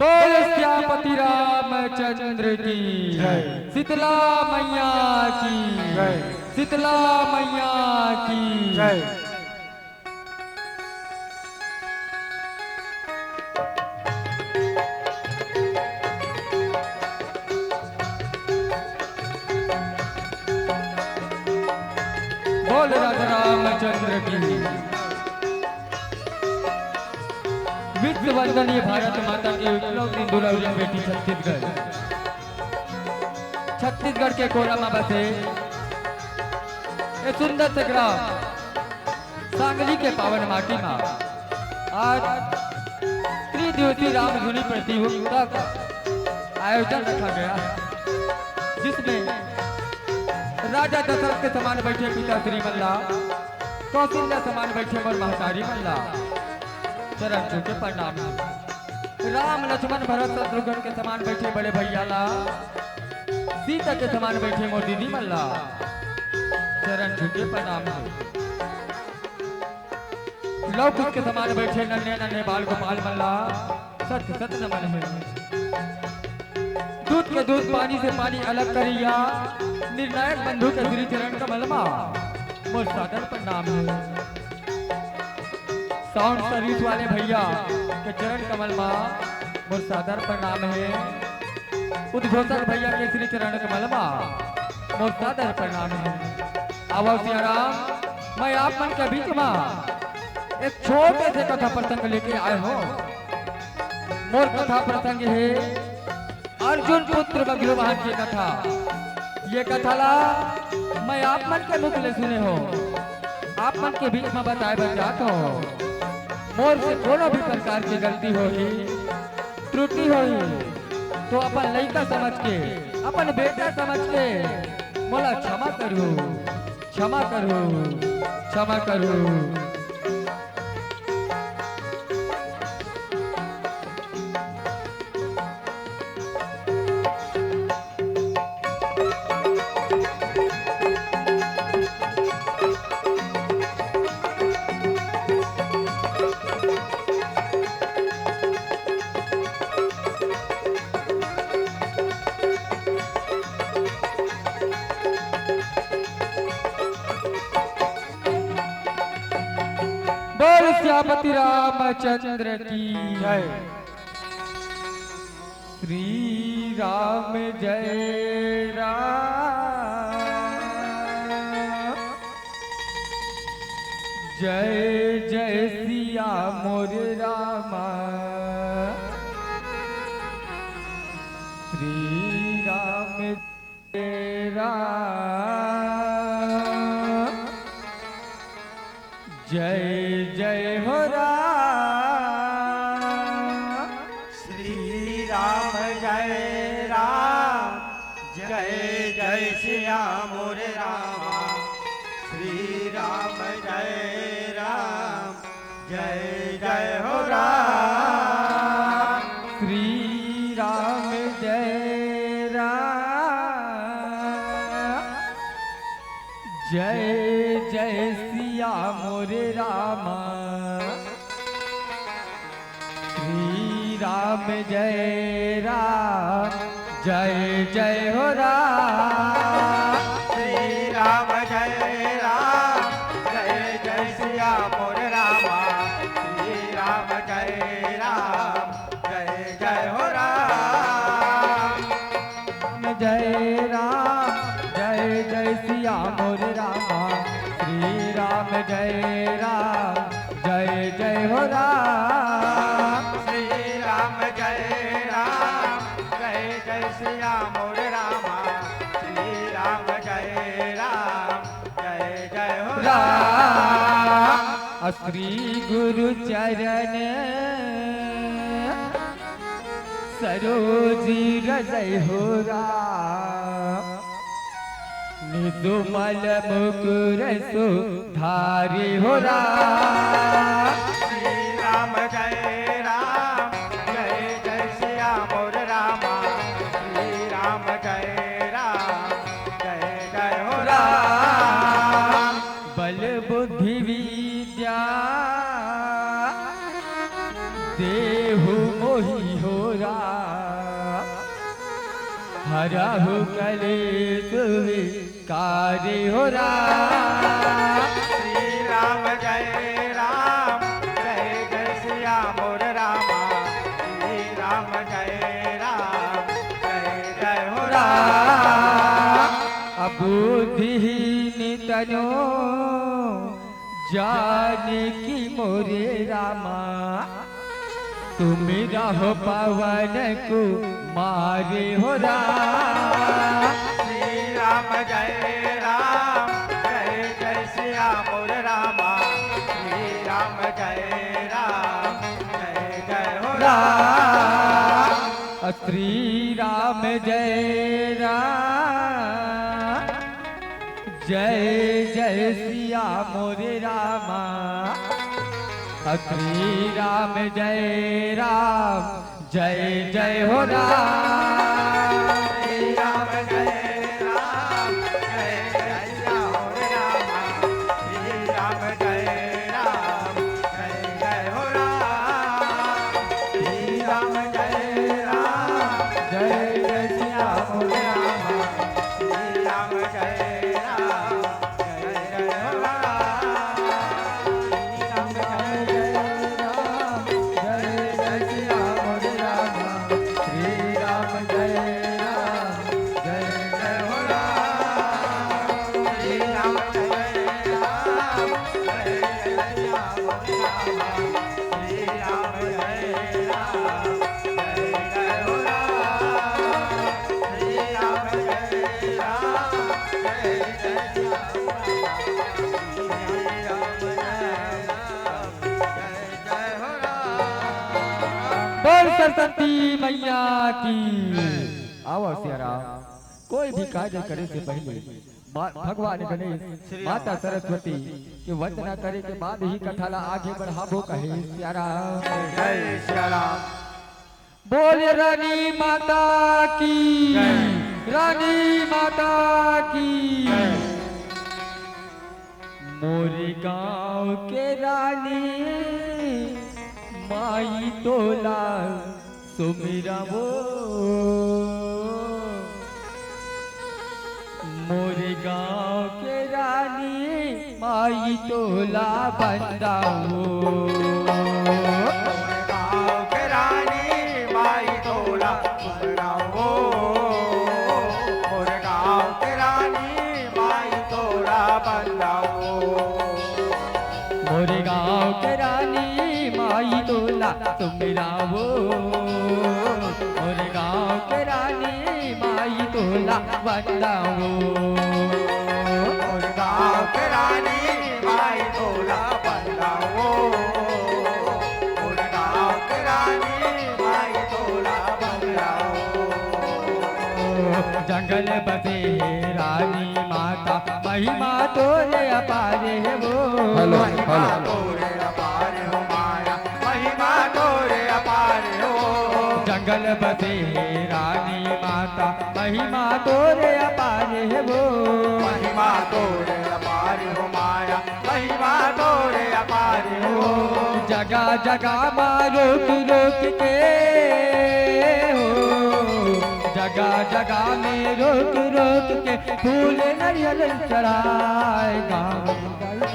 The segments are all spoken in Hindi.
बोल श्यामपति रामचंद्र की जय। शीतला मैया की जय। शीतला मैया की जय। बोल राजा रामचंद्र की। विश्व वंदनीय भारत माता की इकलौती दुलारी बेटी छत्तीसगढ़ के कोला में बसे एक सुंदर से ग्राम सांगली के पावन माटी में आज त्रिदिवसीय राम धुनी प्रतियोगिता का आयोजन रखा गया, जिसमें राजा दशरथ के समान बैठे पिता श्री मल्ला, कौशल्या समान बैठे मोर महतारी मल्ला, चरण छूके प्रणाम। राम लक्ष्मण भरत शत्रुघ्न के समान बैठे बड़े भैया ला, सीता के समान बैठे मोर दीदी मल्ला, चरण छूके प्रणाम। लव कुश के समान बैठे नन्हे नन्हे बाल गोपाल मल्ला, सत सत नमन है। दूध के दूध पानी से पानी अलग करिया, निर्णायक बंधु के श्री चरण कमल मा मोर सादर प्रणाम है। साउंड सर्विस वाले भैया के चरण कमल मा मोर सादर प्रणाम है। उद्घोषक भैया के श्री चरण कमल मा मोर सादर प्रणाम है। आवो सिया राम, मैं आप मन के बीच में एक छोटे से कथा प्रसंग लेके आए हो। मोर कथा प्रसंग है अर्जुन पुत्र बगलवाहन की कथा। ये कथा ला मैं आप मन के मुख ले सुने हो, आप मन के बीच में बताए बचात हो। मोर से कोनो भी प्रकार की गलती होगी, त्रुटि होगी, तो अपन लड़का समझ के, अपन बेटा समझ के मोला क्षमा करो, क्षमा करो, क्षमा करो। बोल श्यामपति रामचंद्र की जय। श्री राम जय राम, जय जय सिया मोर रामा। श्री राम जय राम, जय जय हो राम। श्री राम जय राम, जय जय सिया मोर रामा। श्री राम जय राम, जय जय हो राम। श्री राम जय राम, जय जय सिया मोर रामा। श्री राम जय राम, जय जय हो राम। श्री राम जय राम, जय जय सिया मोर रामा। श्री राम जय राम, जय जय हो राम। जय राम, जय जय सिया मोर रामा। श्री राम जय राम, जय जय हो राम। श्री राम जय राम, जय जय सिया मोर रामा। श्री राम जय राम, जय जय हो राम। श्री गुरु चरण सरोजी हृदय हो राम। निदुमल मुकुर सुधारी हो राम। श्री राम जय राम, जय जय सिया मोर रामा। श्री राम जय राम, जय जय हो राम। बल बुद्धि विद्या देहु मोहि हो राम हरहु कलेश विकारी हो राम। श्री राम जय राम जय जय सिया मोर रामा। श्री राम जय राम जय जय हो राम। अबुद्धिहीन तनो जानकी मोरे रामा तुम रहो पवन को मारे हो राम। श्री राम जय राम जय जय सिया मोर रामा। श्री राम जय राम जय जय हो राम। श्री राम जय राम जय जय सिया मोरे रामा श्री राम जय जय हो राम। श्री राम जय राम जय जय सिया मोर रामा। श्री राम जय राम जय जय हो राम। श्री राम जय राम जय जय सिया मोरे रामा श्री राम जय राम जय जय हो राम। श्री राम जय जय जय सिया मोरे रामा श्री राम जय जय हो राम। श्री राम जय राम जय जय सिया मोर रामा। श्री राम जय राम जय जय हो राम। श्री राम जय राम जय जय सिया मोर रामा। श्री राम जय राम जय जय हो राम। बोल सरस्वती मैया की। आओ सियारा कोई भी कार्य करे से पहले भगवान गणेश माता सरस्वती की वंदना करे के बाद ही कथाला आगे बढ़ाबो कहे सियारा। जय सिया राम। बोल रानी माता की रानी माता की। मोरे गांव के रानी माई तोला सुमिरा वो मोरे गांव के रानी माई तोला बंदाओ। गाँव के रानी माई तोला सुमराओ। मोर गाँव के रानी माई तोला बंदाओ। मोरे गांव के रानी माई तोला सुमिराओ। मोरे गांव के रानी माई तोला बंदाओ। मोर गाँव के रानी माई तोला बंदाओ। मोर गाँव के रानी माई तोला बंदाओ। जंगल बसे रानी माता महिमा तोरे अपारे वो। महिमा तोरे अपार हो माया। महिमा तोरे अपार हो। जंगल बसे रानी माता महिमा तोरे अपारे वो। महिमा तोरे अपार हो माया। महिमा तोरे अपार हो। जगह जगह माँ रोक रोक के हो। जगह जगह में रोक रोक के फूल नारियल चढ़ाए गाँव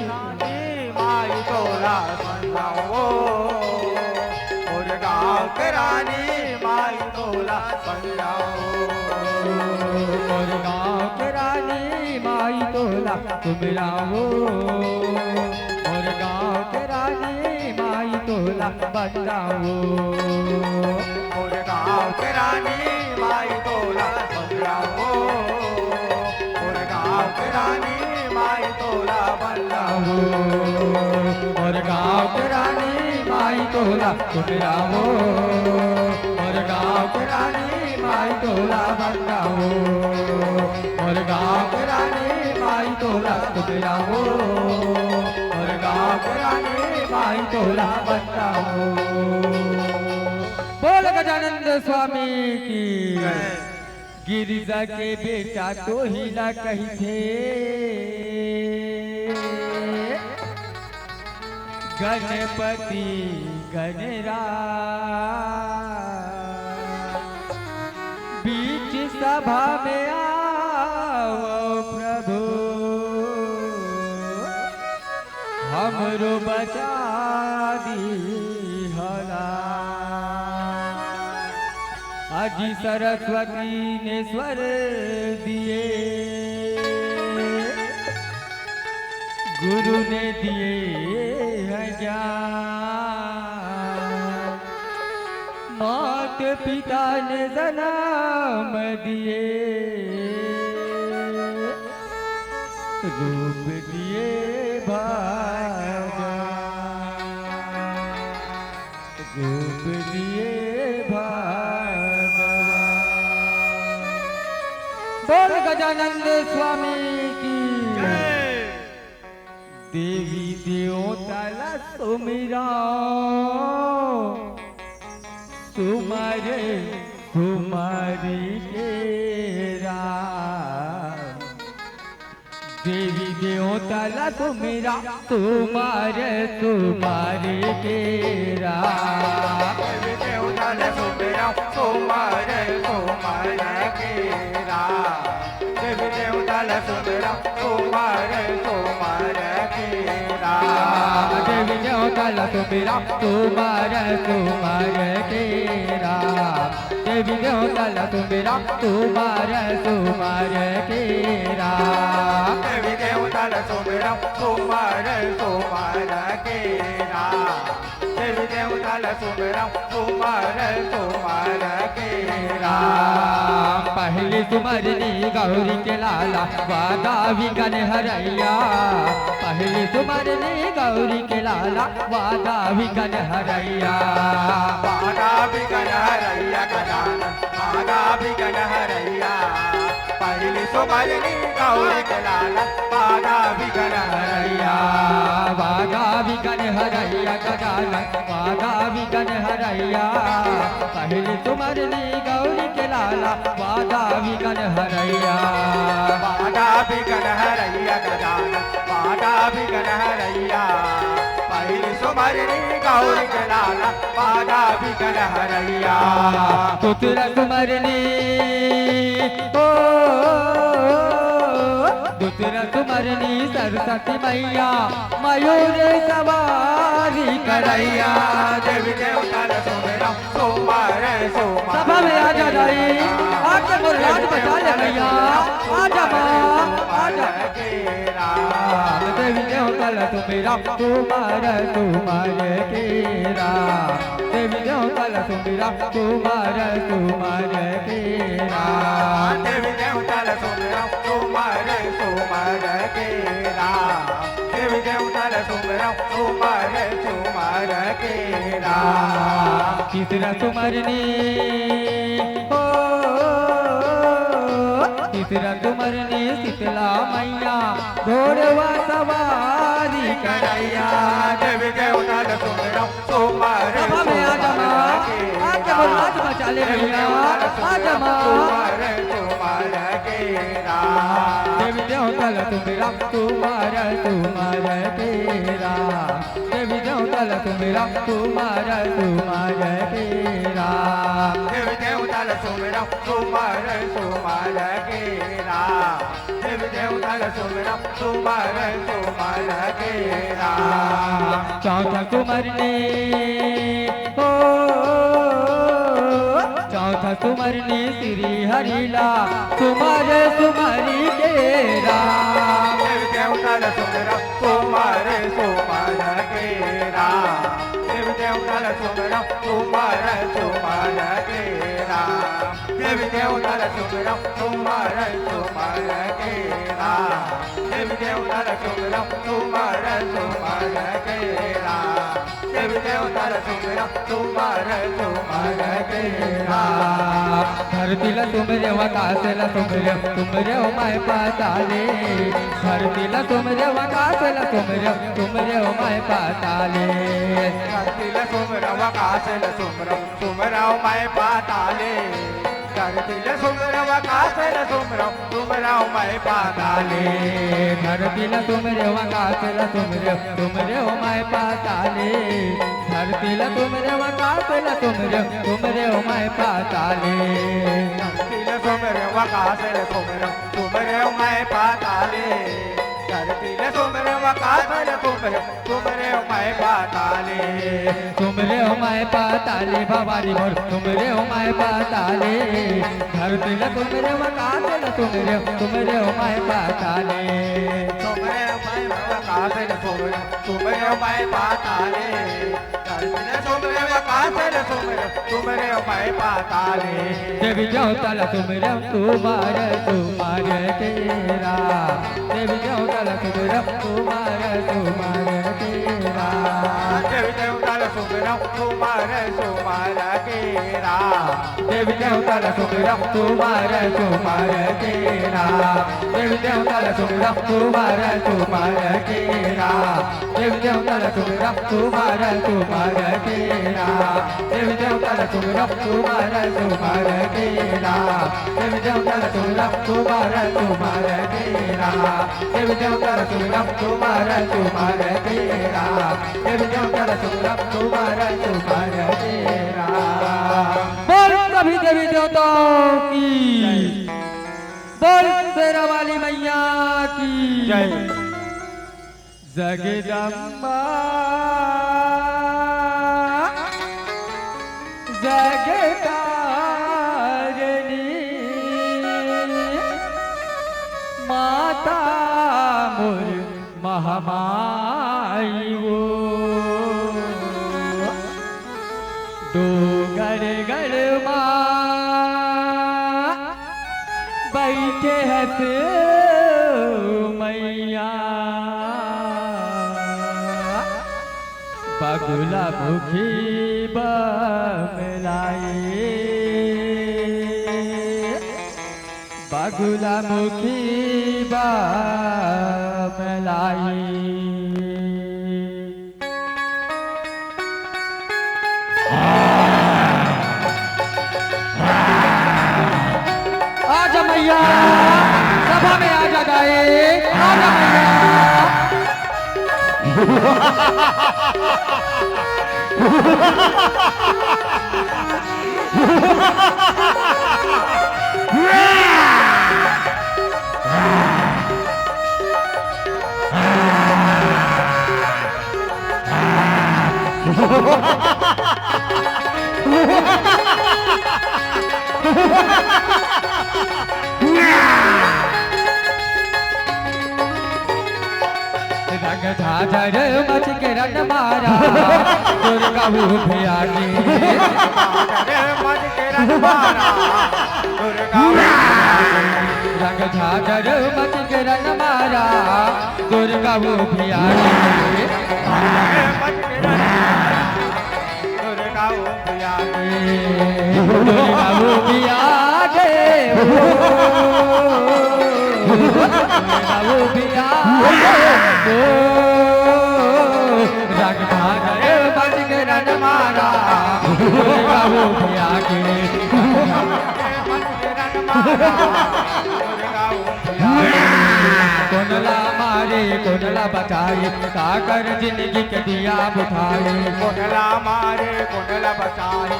रानी माई तोला बंदाओ। और गाँव के रानी माई तोला बंदाओ। और गाँव के रानी माई तोला तुमराओ। और गाँव के रानी माई तोला बंदाओ। और गाँव के रानी माई तोला बंदाओ। और गाँव के रानी माई तोला बंदाओ। और गाँव के रानी माई तोला तुमराओ। और गाँव के रानी माई तोला बंदाओ। और गाँव के रानी माई तोला तुमराओ। और गाँव के रानी माई तोला बंदाओ। बोल गजानंद स्वामी की। गिरिजा के बेटा तो हिला कही थे। गणपति गणरा बीच सभा में आओ प्रभु हमरो बचा दी हला। अजी सरस्वती ने स्वर दिए गुरु ने दिए हैं ज्ञान, मात पिता ने जन्म दिए रूप दिए भगवान, रूप दिए भगवान। बोल गजानंद स्वामी की देवी देवता ला सुमिरा तुम्हारे तुम्हारी के राम। देवी देवता ला सुमिरा तुम्हारे तुम्हारी के राम। देवी देवता ला सुमिरा तुम्हारे तुम्हारे के राम। देवी देवता ला सुमिरा तुम्हारे तुम्हारे के राम। देवी देवता ला सुमिरा तुम्हारे तुम्हारे के राम। देवी देवता ला सुमिरा तुम्हारे तुम्हारे के राम। देवी देवता ला सुमिरा तुम्हारे तुम्हारे के राम। देवी देवता ला सुमिरा तुम्हारे तुम्हारे के राम। पहली तुम्हारी गौरी के लाला वादा विघन हरैया। पहली तुम्हारी गौरी के लाला वादा विघन हरैया। वादा विघन हरैया गजानन वादा विघन हरैया। पहली तुम्हारी गौरी के लाला वादा विघन हरैया। वादा विघन हरैया गजानन वादा विघन हरैया। पहली तुम्हारी गौरी के लाला वादा विघन हरैया। वादा विघन हरैया गजानन वादा विघन हरैया। पहली तुम्हारी गौरी के लाला वादा विघन हरैया। पुत्र कुमारनी ओ पुत्र कुमारनी सरस्वती मैया मयूर सवारी करैया। देवी देवता ला सुमिरा तुम्हारे तुम्हारे सभा में आ जा रही आके मुराद बचा ले मैया। आजा माँ आजा के राम। देवी देवता ला सुमिरा तुम्हारे तुम्हारे के राम। देवी देवता ला सुमिरा तुम्हारे तुम्हारे के राम। देवी देवता ला सुमिरा तुम्हारे तुम्हारे के राम। देवी देवता ला सुमिरा तुम्हारे तुम्हारे के राम। तीसरा कुमारनी हो तीसरा कुमारनी शीतला मैया घोड़वा सवारी करैया। देवी देवता ला सुमिरा तुम्हारे सभा में आजा माँ आके मुराद बचा ले मैया। आजा माँ तुम्हारे तुम्हारे के राम। देवी देवता ला सुमिरा तुम्हारे तुम्हारे के राम। देवी देवता ला सुमिरा तुम्हारे तुम्हारे के राम। देवी देवता ला सुमिरा तुम्हारे तुम्हारे के राम। देवी देवता ला सुमिरा तुम्हारे तुम्हारे के राम। चौथा कुमारनी हो चौथा कुमारनी श्री हरिला तुम्हारे तुम्हारी के राम। देवी देवता ला सुमिरा तुम्हारे तुम्हारे के राम। देवी देवता ला सुमिरा तुम्हारे तुम्हारे के राम। देवी देवता ला सुमिरा तुम्हारे तुम्हारे के राम। देवी देवता ला सुमिरा तुम्हारे तुम्हारे के राम। देवी देवता ला सुमिरा तुम्हारे तुम्हारे के राम। धरती ला तुमरे आकाश ला तुमरे तुमरे ओ माय पाताले। धरती ला तुमरे आकाश ला तुमरे ओ माय पाताले। धरती ला सुमिरा आकाश ला सुमिरा मैं पाताले। धरती ला सुमिरा आकाश ला सुमिरा मैं पाताले। धरती ला तुमरे आकाश ला तुमरे ओ माय पाताले। धरती ला तुम रे आकाश ला तुम रे ओ मैं पाताले धरती ले सुमरे आकाश ले सुमरे मैं पाताले धरती ले सुमरे आकाश ले सुमरे मैं पाताले तुम रे ओ मैं पाताले भवानी मोर तुम रे ओ मैं पाताले धरती ला तुम रे आकाश ला तुम रे ओ मैं पाताले सुमरे मैं आकाश ले सुमरे मैं पाताले धरती ले सुमरे आकाश ले सुमरे मैं पाताले देवी जौतल तुम रे तुम्हारे तेरा देवी जौतल तुम रे तुम्हारे तेरा देवी देवता सुमरा तुम्हारे केरा देवी देवता सुमिरम तुम्हारे केरा देवी देवता सुमिरम तुम्हारे केरा देवी देवता सुमिरम तुम्हारे केरा देवी देवता सुमिरम तुम्हारे केरा देवी देवता सुमिरम तुम्हारे केरा देवी देवता सुमिरम तुम्हारे केरा देवी देवता सुमिरम तुम्हारे केरा बोल सभी देवी देवताओं की बोल शेरा वाली मैया की जय जगदम्बा जगतारिणी माता मोर महामाई वो दो गड़ बैठे है मैया बगुला मुखी बमलाई बगुला मुखी बमलाई आजा मैया सभा में आजा गाए आजा मैया रंग झाझर मच के रन मारा दुर्गा भी आगे मज के रंग मारा दुर्गा रंग झाझर मच के रन मारा दुर्गा भी आगे दुर्गा भी आगे भी आगे रंग झाझर मच के रन मारा दुर्गा भी आगे कोनला मारे कोनला बचाए काकर जिंदगी के दिया बुझाए कोनला मारे कोनला बचाए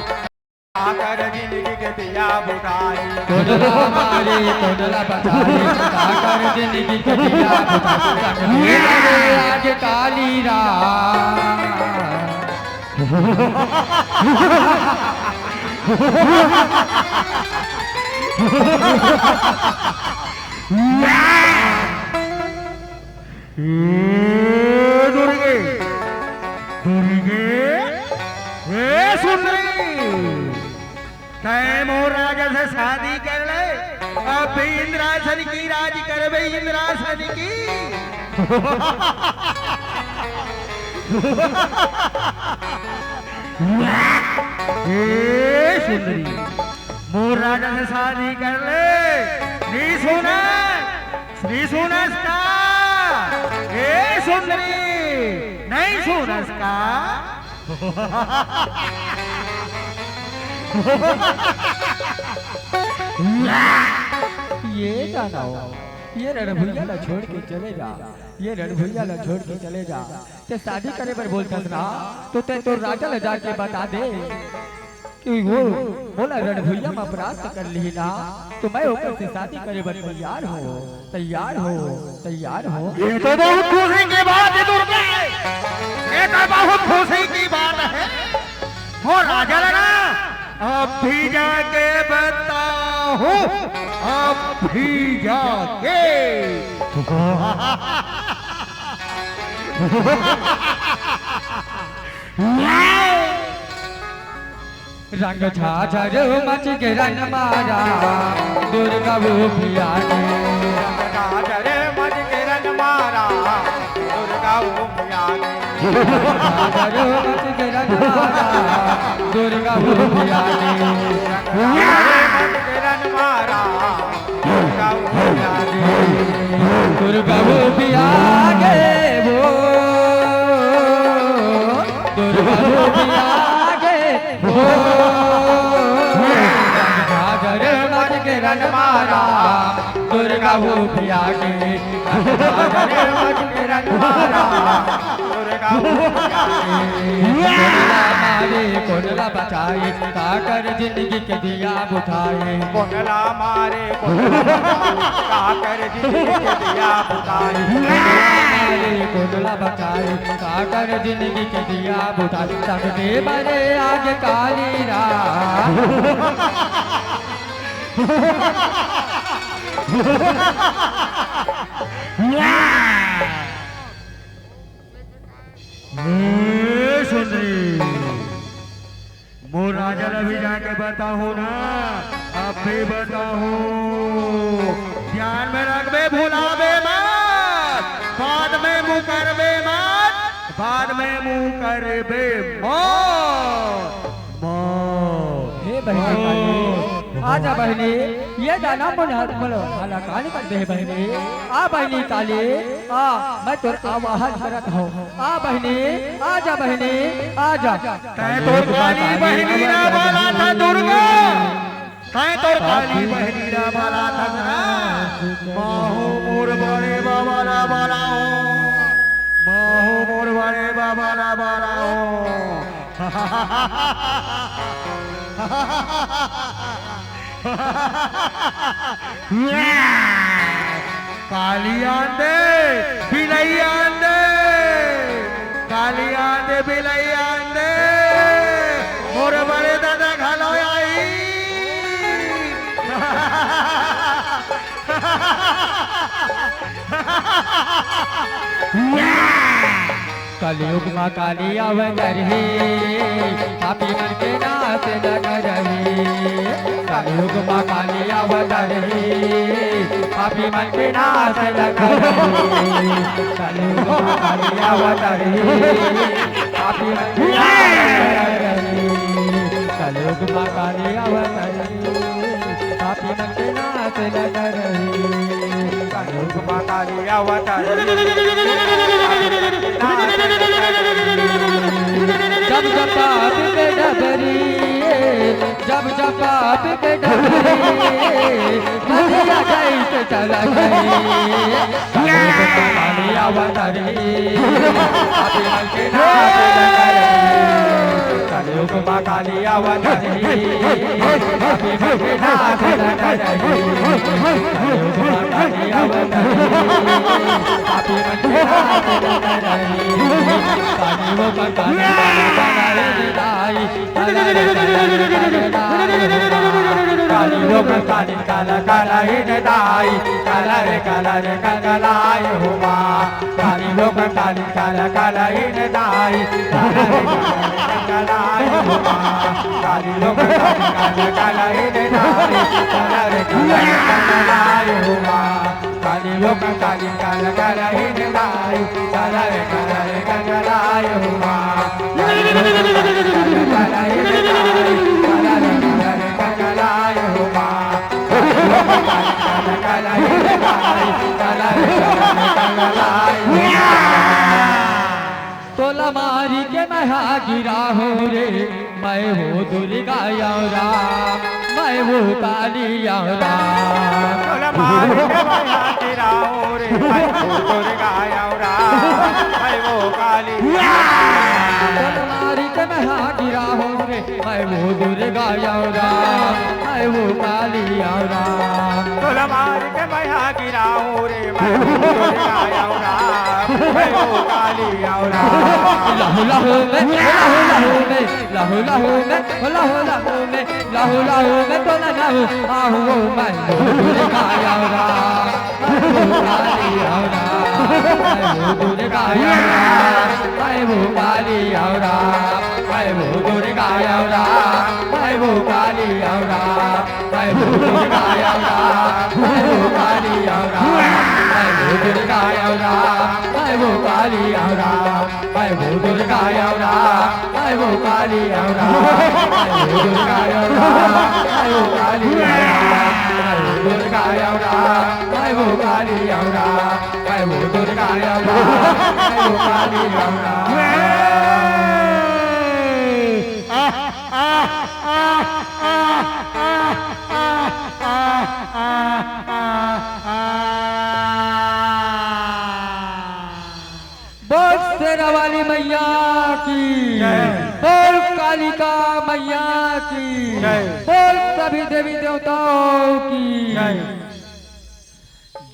काकर जिंदगी के दिया बुझाए कोनला मारे कोनला बचाए काकर जिंदगी के दिया बुझाए आज काली दुर्गे दुर्गे सुन तय मोर राजा से शादी कर ले अब भी इंद्रासन की राज कर बे इंद्रासन की सुंदरी मोर राजा से शादी कर ले नहीं सुना इसका सुंदरी नहीं सुना इसका ये गाना हो ये रणभुइया ला छोड़ के चले जा, ये रणभुइया ला छोड़ के चले जा। ते शादी करे पर बोलता ना तो ते तो राजा ला जाके बता दे कि वो बोला रणभुइया में परास्त कर ली ना तो मैं ओकर से शादी करे पर तैयार हो, तैयार हो, तैयार हो। ये तो बहुत खुशी की बात है दुर्गे, ये तो बहुत खुशी की बात है। वो राजा लगा अब भी जाके बताओ, अब भी जाके रंग झाझर मच के रन मारा दुर्गा वो पिया ने, रंग झाझर मच के रन मारा दुर्गा वो पिया ने, झाझर मच के रन मारा दुर्गा वो पिया ने, मच के रन मारा दुर्गा वो पिया ने, दुर्गा वो पिया गे वो, दुर्गा वो पिया गे वो, झाझर मच के रन मारा दुर्गा वो पिया गे, झाझर मच के रन मारा दुर्गा वो पिया ने। कोनला मारे कोनला बचाए काकर जिंदगी के दिया बुझाए, कोनला मारे काकर जिंदगी के दिया बुझाए, मारे कोनला बचाए काकर जिंदगी के दिया बुझाए। सबसे बड़े आज काली रात सुंदरी मोर राजा अभी जाके बताओ ना, अब भी बताओ, ध्यान में रखबे भुलावे मत, बाद में मुंह करबे मत, बाद में मुंह करबे मत। हे बहनी आजा बहनी, ये जाना मन बोलो हाला काली कर दे बहनी, आ बहनी काली आ मैं तोर आवाहन करत हूँ, आ बहनी आजा बहनी आजा। तै तो काली बहनी ना बोला था दुर्गा, तै तो काली बहनी ना बोला था ना, माहो मोर बड़े बाबा ना बोला हो, माहो मोर बड़े बाबा ना बोला हो। कालियां दे बिलैयां दे, कालियां दे बिलैयां दे, मोर बड़े दादा घलो आई। कलयुग माँ काली अवतार है, पापी मन के नाश न करही। कलयुग माँ काली अवतार है, पापी मन के नाश न करही। कलयुग माँ काली अवतार है, पापी मन के नाश न करही। कलयुग माँ काली अवतार है, पापी मन के नाश न करही। कलयुग माँ काली अवतार जब जब पाप पे डबरी, जब जब पाप पे डबरी, नदिया कैसे चला गई। कलयुग माँ काली अवतारी, पापी मन के नाश न करही। कलयुग माँ काली अवतारी, पापी मन के नाश न करही। कलयुग माँ काली अवतारी, पापी मन के नाश न करही। काली वो काली काली दिलाई, काली वो काली काला काला दिलाई, काला रे कंगलाई हो माँ। काली वो काली काला काला दिलाई, काला रे कंगलाई हो माँ। काली वो काली काला काला दिलाई, काला रे कंगलाई हो माँ। काली वो काली काला काला दिलाई, काला रे कंगलाई हो माँ। तोला मारी के महा गिरा हो रे, मैं वो दुर्गा याओ राम, मैं वो काली याओ राम। मार के भैया गिराओ रे मैं वो दुर्गा याओ राम, मैं वो काली मारी के मैं हाँ गिरा हूँ रे मैं वो दुर्गा याओ राम, मैं वो काली याओ राम। तोला मार के भैया गिराओ रे मैं वो दुर्गा याओ राम, मैं वो काली याओ राम। लहू लहू में लहू लहू में लहू लहू में लहू लहू में लहू लहू में तो न लहू आहू वो मैं वो दुर्गा याओ राम, मैं वो काली याओ राम, मैं वो दुर्गा याओ राम, मैं वो काली याओ राम, मैं वो दुर्गा याओ राम, मैं वो काली याओ राम, मैं वो दुर्गा याओ राम, मैं वो काली याओ राम, मैं वो दुर्गा याओ राम, मैं वो काली याओ राम, मैं वो दुर्गा याओ राम, मैं वो काली याओ राम, मैं वो दुर्गा याओ राम, मैं वो काली याओ राम, मैं वो दुर्गा याओ राम, मैं वो काली याओ राम, मैं वो दुर्गा याओ राम, मैं वो काली याओ राम। बोल शेरा वाली मैया की, बोल कालिका मैया की, बोल सभी देवी देवताओं की।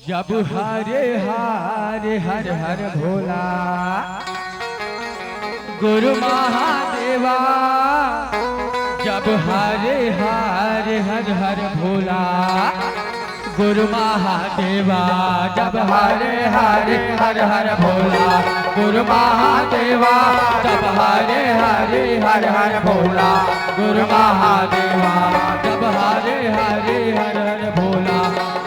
जब हरे हरे हर हर भोला गुरु महादेवा, जब हरे हरे हर हर भोला गुरु महादेवा, जब हरे हरे हर हर भोला गुरु महादेवा, जब हरे हरे हर हर भोला गुरु महादेवा, जब हरे हरे हर हर भोला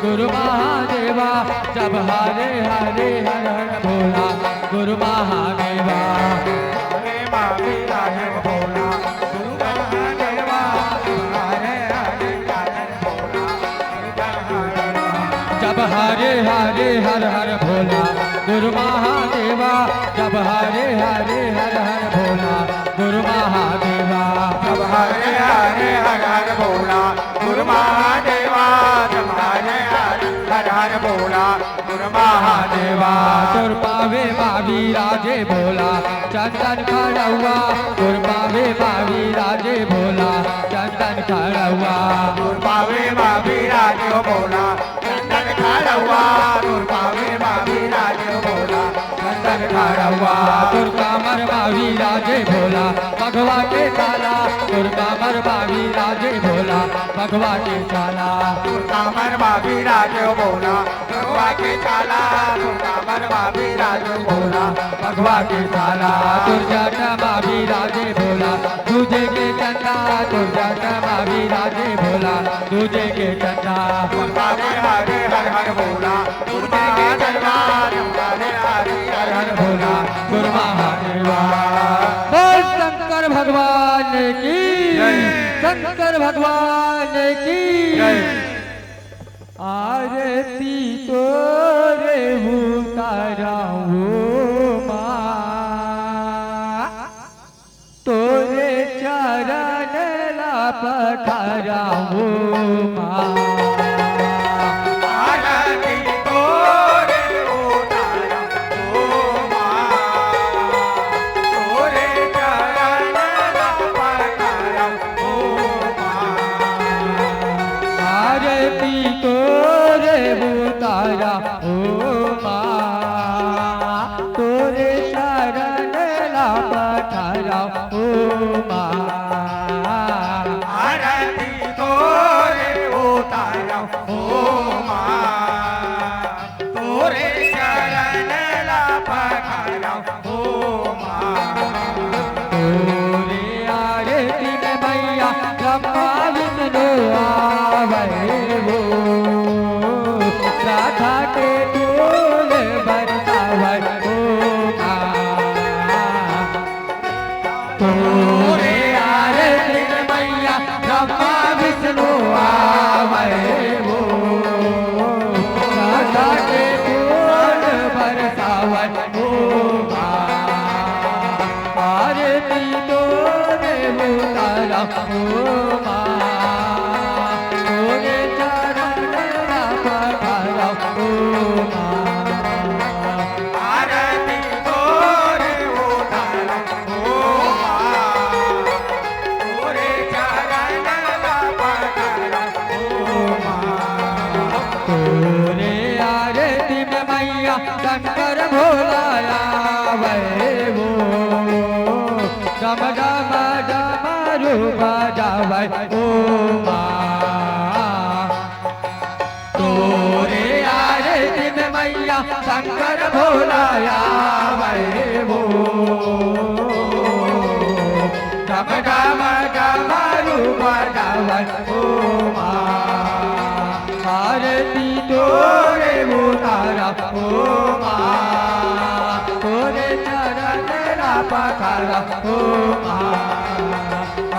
गुरु महादेवा, जब हरे हरे हर हर भोला गुरु महादेवा। जब हरे हरे हर हर भोला गुरु महादेवा, जब हरे हरे हर हर भोला गुरु महादेवा, जब हरे हरे हर हर भोला गुरु महादेवा, जब हरे हरे हर हर भोला गुरु महादेवा। तुर पावे बाबी राजे भोला चंदन खड़ुआ, तुर पावे बाबी राजे भोला चंदन खड़ुआ, तुर पावे बाबी राजे भोला चंदन खड़ुआ, तुर पावे बाबी राजे भोला चंदन खड़ुआ। तुर कामर बाबी राजे भोला भगवा के काला, तुर कामर बाबी राजे भोला भगवा के काला, तुर कामर बाबी राजे भोला भगवा के काला, तुर कामर बाबी राजे भोला भगवा के काला। तुर जाटा बाबी राजे भोला तुझे के चंदा, तुर जाटा बाबी राजे भोला तुझे के चंदा। हरे हरे हर हर भोला तुर महादेवा, हरे हरे हर हर भोला गुरु महादेवा। बोल शंकर भगवान की, शंकर भगवान की आरती तोरे उताराऊं माँ, तोरे चरण ला पखाराऊं माँ। आरती तो रे माँ तोरे चरण पखारा ओ माँ आरती तोरे उतारा ओ माँ तोरे चरण पखारा ओ माँ तोरे आरती में मैया शंकर भोलाया वै वो डम डम डमरू बजावै ओ माँ तोरे आरती में मैया शंकर भोलाया वै वो डम डम डमरू बजावै ओ माँ आरती तोरे उतारा ओ माँ तोरे चरण पखारा ओ माँ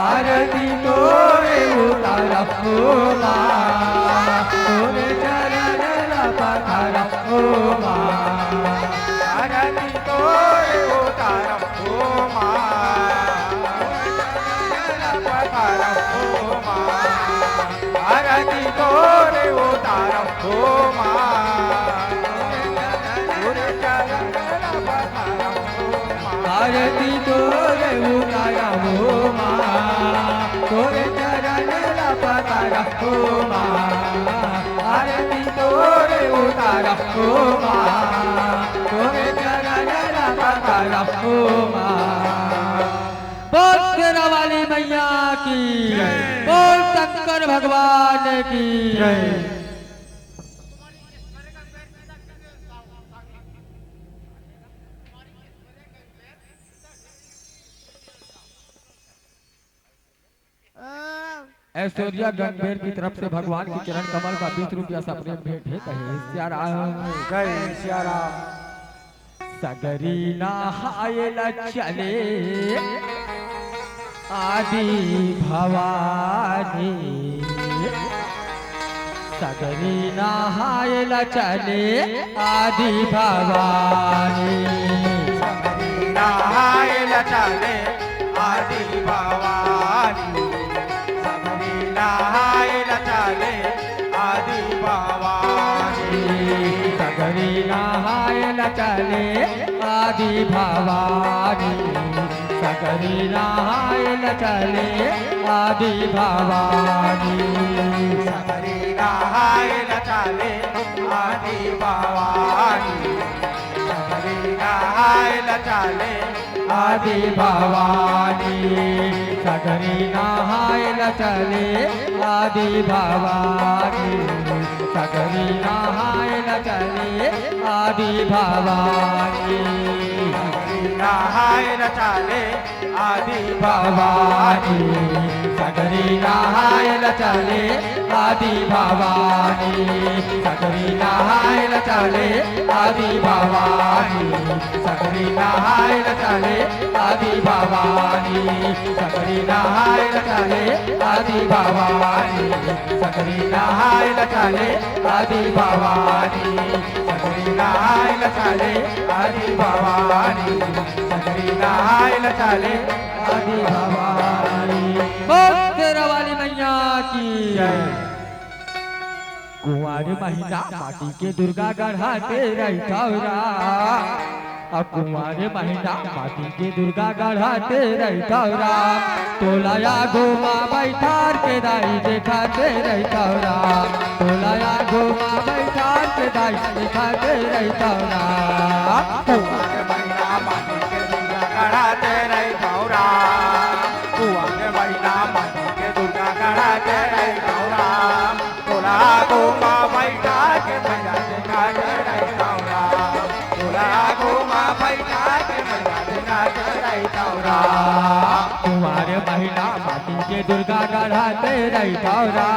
आरती तोरे उतारा ओ माँ तोरे चरण पखारा ओ माँ आरती तोरे उतारा ओ माँ पखारा ओ माँ आरती तोरे उतारा ओ माँ तोरे चरण पखारा ओ माँ आरती तोरे उतारा ओ माँ तोरे चरण पखारा ओ माँ आरती तोरे उतारा ओ माँ तोरे चरण पखारा ओ माँ बोल शेरा वाली मैया की बोल शंकर भगवान की ऐश्वर्या गंभीर की तरफ से भगवान की चरण कमल का 20 रुपया सपने भेंट है कहे जय सिया राम सगरी नहायला चले आदि भवानी सगरी नहायला चले आदि भवानी नहायला चले आदि भवानी नहायला चले आदि भवानी सगरी नहायला चले आदि भवानी सगरी नहायला चले आदि भवानी सगरी नहायला चले आदि भवानी सगरी नहायला चले आदि भवानी सगरी नहायला चले आदि भवानी सगरी नहायला चले आदि भवानी नहायला चले आदि भवानी सगरी नहायला चले आदि भवानी सगरी नहायला चले आदि भवानी सगरी नहायला चले आदि भवानी सगरी नहायला चले आदि भवानी सगरी नहायला चले आदि भवानी सगरी नहायला चले आदि भवानी सगरी नहायला चले आदि भवानी बोल शेरा वाली मैया की कुंवर महीना माटी के दुर्गा गढ़ाते रहतौरा अब कुंवर महीना माटी के दुर्गा गढ़ाते रहतौरा तोलाया घुमा बैठार के दाई देखाते रहतौरा तोलाया घुमा बैठार के दाई देखाते रहतौरा कुंवर महीना माटी के दुर्गा गढ़ाते रहतौरा कुंवर महीना माटी के दुर्गा गढ़ाते रहतौरा तोला घुमा बैठा के मैया देखाते रहतौरा तोला घुमा बैठा के मैया देखाते रहतौरा कुंवर महीना माटी के दुर्गा गढ़ाते रहतौरा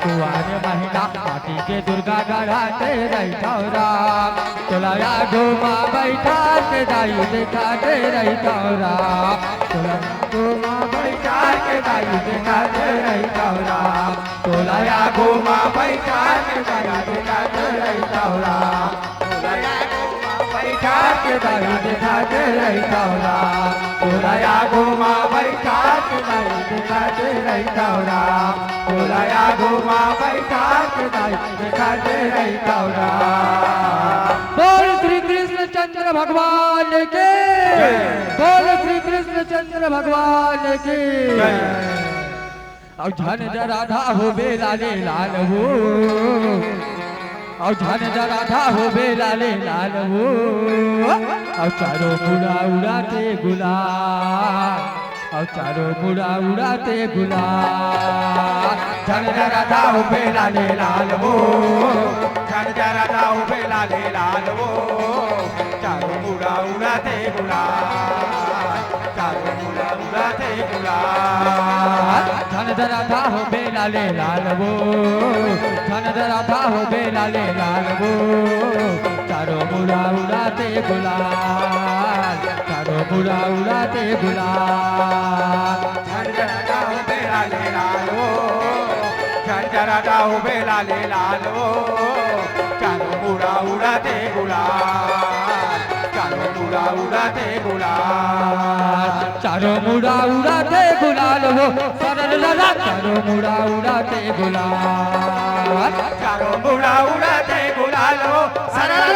कुंवर महीना माटी के दुर्गा गढ़ाते रहतौरा तोलाया घुमा बैठा के दाई देखाते रहतौरा तोलाया घुमा बैठा के दाई देखाते रहतौरा तोलाया घुमा बैठा के दाई देखाते रहतौरा तोलाया घुमा बैठा के दाई देखाते रहतौरा तोलाया घुमा बैठा बैठा के दाई दिखाते रहता राम गोलाया घुमा बैठा के दाई दिखाते रहता राम। बोल श्री कृष्ण चंद्र भगवान के, बोल श्री कृष्ण चंद्र भगवान के। और धन राधा हो बेलाले लाल हो, और धन राधा हो बेलाले लाल हो। और चारों मुड़ा उड़ाते गुलाल, और चारों मुड़ा उड़ाते गुलाल। धन राधा हो बेलाले लाल हो, धन राधा हो बेलाले लाल हो। चारों मुड़ा उड़ाते गुलाल, चारों मुड़ा उड़ाते गुलाल। धन राधा हो बेलाले लाल वो, धन राधा हो बेलाले लाल वो। चारों मुड़ा उड़ाते गुलाल, चारों मुड़ा उड़ाते गुलाल। धन राधा हो बेलाले लाल हो, धन राधा हो बेलाले लाल हो। चारों मुड़ा उड़ाते गुलाल, चारों मुड़ा उड़ाते गुलाल। चारों मुड़ा उड़ाते गुलाल हो सरल लला। चारों मुड़ा उड़ाते गुलाल, चारों मुड़ा उड़ाते गुलाल हो सरल।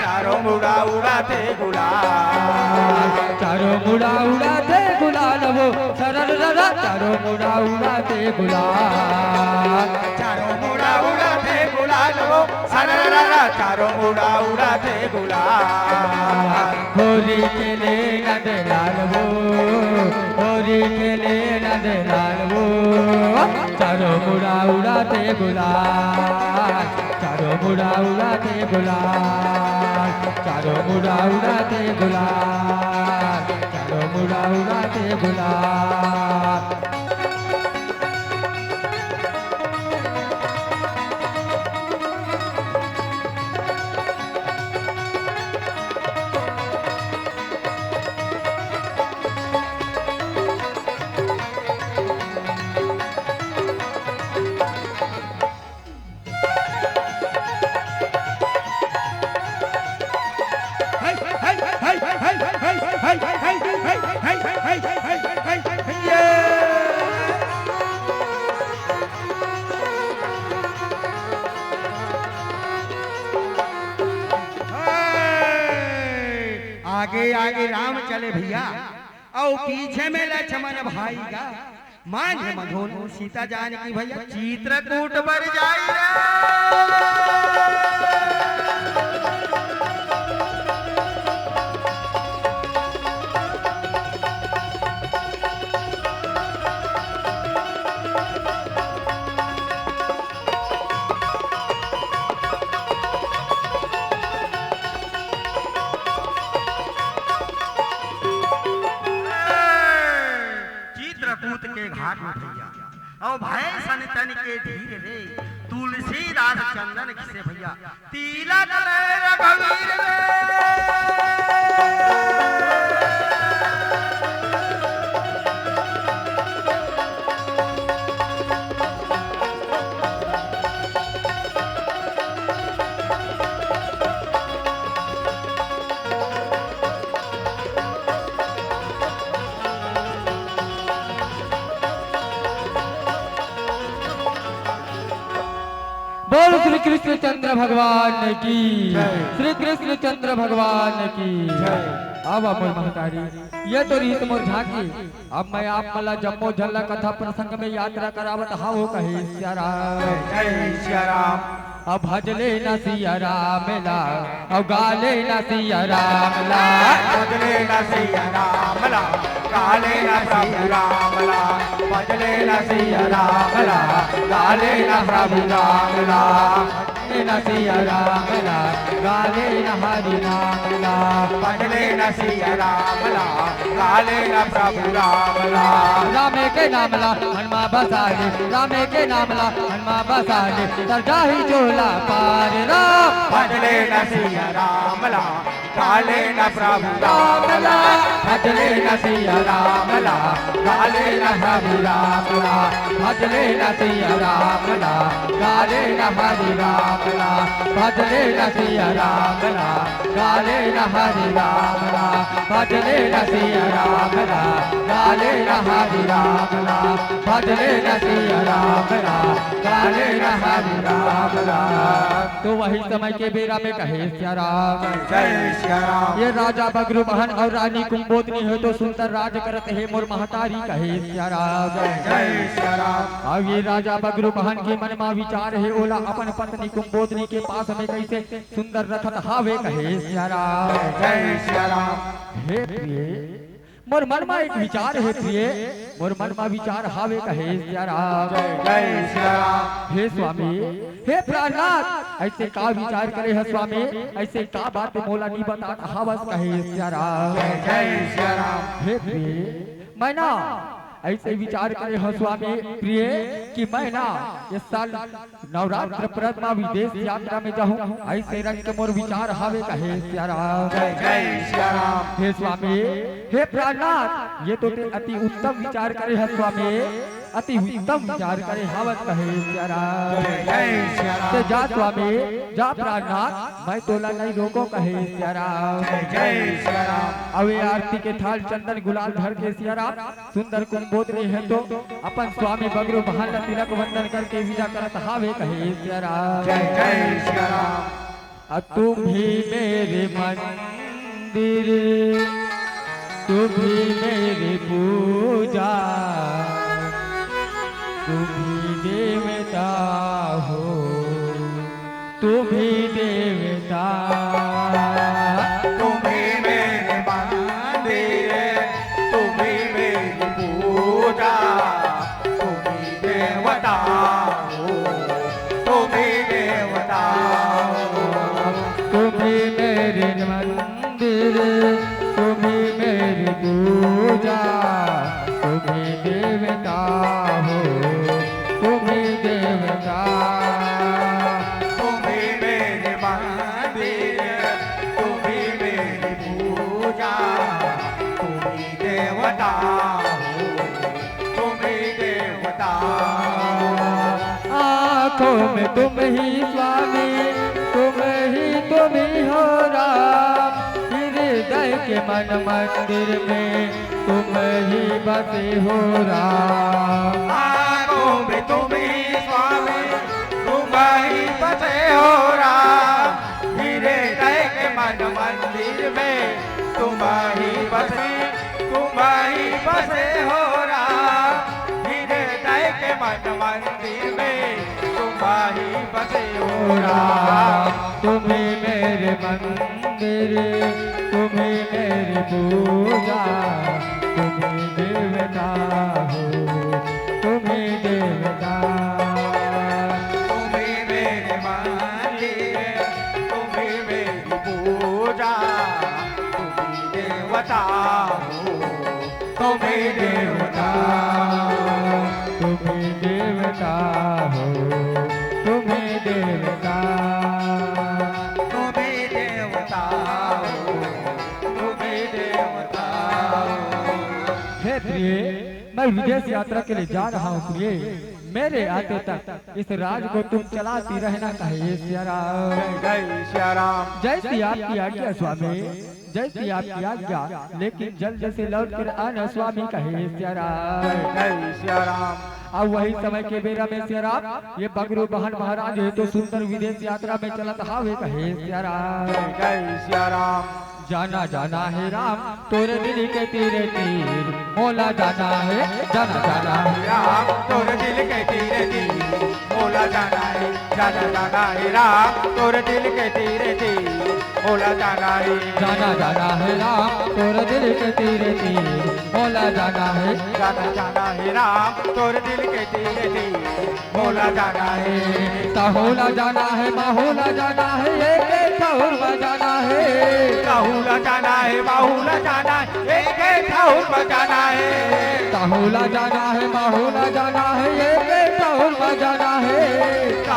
चारों मुड़ा उड़ाते गुलाल, चारों मुड़ा उड़ाते गुलाल हो सरल लला। चारों मुड़ा उड़ाते गुलाल, चारों मुड़ा उड़ाते गुलाल हो सरल। चारों मुड़ा उड़ाते गुलाल। होली के ले नंद लाल वो, होली के ले नंद लाल वो। चारों मुड़ा उड़ाते गुलाल, चारों मुड़ा उड़ाते गुलाल। चारों मुड़ा उड़ाते गुलाल, चारों मुड़ा उड़ाते गुलाल। आगे आगे राम चले भैया और पीछे में लक्ष्मण भाई का मान मधोन सीता जानकी भैया चित्रकूट पर जाई रे। चित्रकूट के घाट में भैया और भय सन तन के धीरे रे तुलसीदास चंदन से भैया तिलक रे रघुवीर रे। बोल श्री कृष्ण चंद्र भगवान की, श्री कृष्ण चंद्र भगवान की। अब अमर महतारी ये तो रीत मोर झांकी। अब मैं आप मला जम्मो झल्ला कथा प्रसंग में यात्रा करावत हाओ कहे सिया राम, जय सिया राम। अब भजले न सिया राम ला, अब गाले न सिया राम ला। भजले न सिया राम ला, गाले न प्रभु राम ला। भजले न सिया राम ला, गाले न प्रभु राम ला। न सिया राम ला, गाले न हरि नाम ला। भजले न सिया राम ला, गाले न प्रभु राम ला। रामे के नाम ला हनुमा बसाले, रामे के नाम ला हनुमा बसाले। सरदाही चोला पार राम। भजले न सिया राम ला, गाले न प्रभु राम ला। भजले न सिया राम ला, गाले न प्रभु राम ला भजले न सिया राम ला गाले न हरि राम ला भजले न सिया राम ला गाले न हरि राम ला भजले न सिया राम ला गाले न हरि राम ला भजले न सिया राम ला गाले न हरि राम ला। तो वही समय के बेरा में कहे सिया राम जय सिया राम। ये राजा बगरू महन और रानी कुंभोतनी है तो सुंदर राज करत है मोर महतारी कहे सिया राम जय सिया राम। अब ये राजा बगरू महन के मन में विचार है ओला अपन पत्नी कुंभोतनी के पास में कैसे सुंदर रखत हावे कहे सिया राम जय सिया राम। हे प्रिय मोर मन में एक विचार है प्रिय मोर मन में विचार हावे कहे सिया राम जय सिया राम। हे स्वामी हे प्राणनाथ ऐसे का विचार करे है स्वामी ऐसे का बात मोला नहीं बता हावस कहे सिया राम जय सिया राम। हे प्रिय मैं ना ऐसे विचार करे हो स्वामी प्रिय कि मैं ना इस साल नवरात्र प्रथमा विदेश यात्रा में जाऊं ऐसे रंग के मोर विचार हावे कहे सिया राम जय सिया राम। हे स्वामी हे प्राणनाथ ये तो ते अति उत्तम विचार करे है स्वामी अति उत्तम विचार करे हावत कहे सिया राम जय सिया राम। ते जा स्वामी जा प्राणनाथ मैं तोला नहीं रोको कहे सिया राम जय सिया राम। अवे आरती के थाल चंदन गुलाल धर के सिया राम सुंदर कुंभोतनी है तो अपन स्वामी बगरू महल तिलक वंदन करके विदा करत हावे कहे सिया राम जय सिया राम। तुम ही मेरे मंदिर तुम ही मेरी पूजा तुम ही देवता हो तुम ही देवता तुम ही मेरे मंदिर तुम ही मेरी पूजा तुम ही देवता हो तुम ही देवता हो। तुम ही मेरे मंदिर तुम ही मेरी पूजा तुम ही देवता हो तुम ही देवता तुम ही मेरे मंदिर तुम ही मेरी पूजा तुम ही देवता हो तुम ही देवता। आँखों में तुम ही स्वामी तुम ही हो राम हृदय के मन मंदिर में तुम ही बसे हो राम आँखों में तुम ही स्वामी तुम ही बसे हो राम हृदय के मन मंदिर में तुम ही बसे हो राम हृदय के मन मंदिर में तुम ही बसे हो राम। तुम्हें मेरे मंदिर तुम्हें मेरी पूजा तुम्हें देवता हो तुम्हें देवता तुम ही मेरे मंदिर तुम ही मेरी पूजा तुम ही देवता हो तुम ही देवता तुम्हें देवता हो तुम्हें देवता तुम ही देवता हो तुम ही देवता हो। हे प्रिय मैं विदेश यात्रा के लिए जा रहा हूँ प्रिय मेरे आते तक इस राज को तुम चलाती रहना कहे सिया राम जय सिया राम। जैसी आपकी आज्ञा स्वामी जैसी आपकी आज्ञा लेकिन जल्द से लौट कर आना स्वामी कहे सिया राम जय सिया राम। अब वही समय के बेरा में सिया राम ये बगरू बहन महाराज है तो सुंदर विदेश यात्रा में चलत हावे कहे सिया राम जय सिया राम। जाना जाना है राम तोरे दिल के तीरे तीर मोला जाना है जाना है राम तोर दिल के तीरे तीर मोला जाना है जाना है राम तोर दिल के तीरे तीर मोला जाना है जाना है राम तोरे दिल के तीरे तीर मोला जाना है जाना है राम तोर दिल के तीरे तीर मोला जाना है ताहोला जाना है माहोला जाना है एक ठौर बजाना है काहुला जाना है बाहुला जाना है एक ठाउर बजाना है ताहोला जाना है माहोला जाना है एक ठौर बजाना है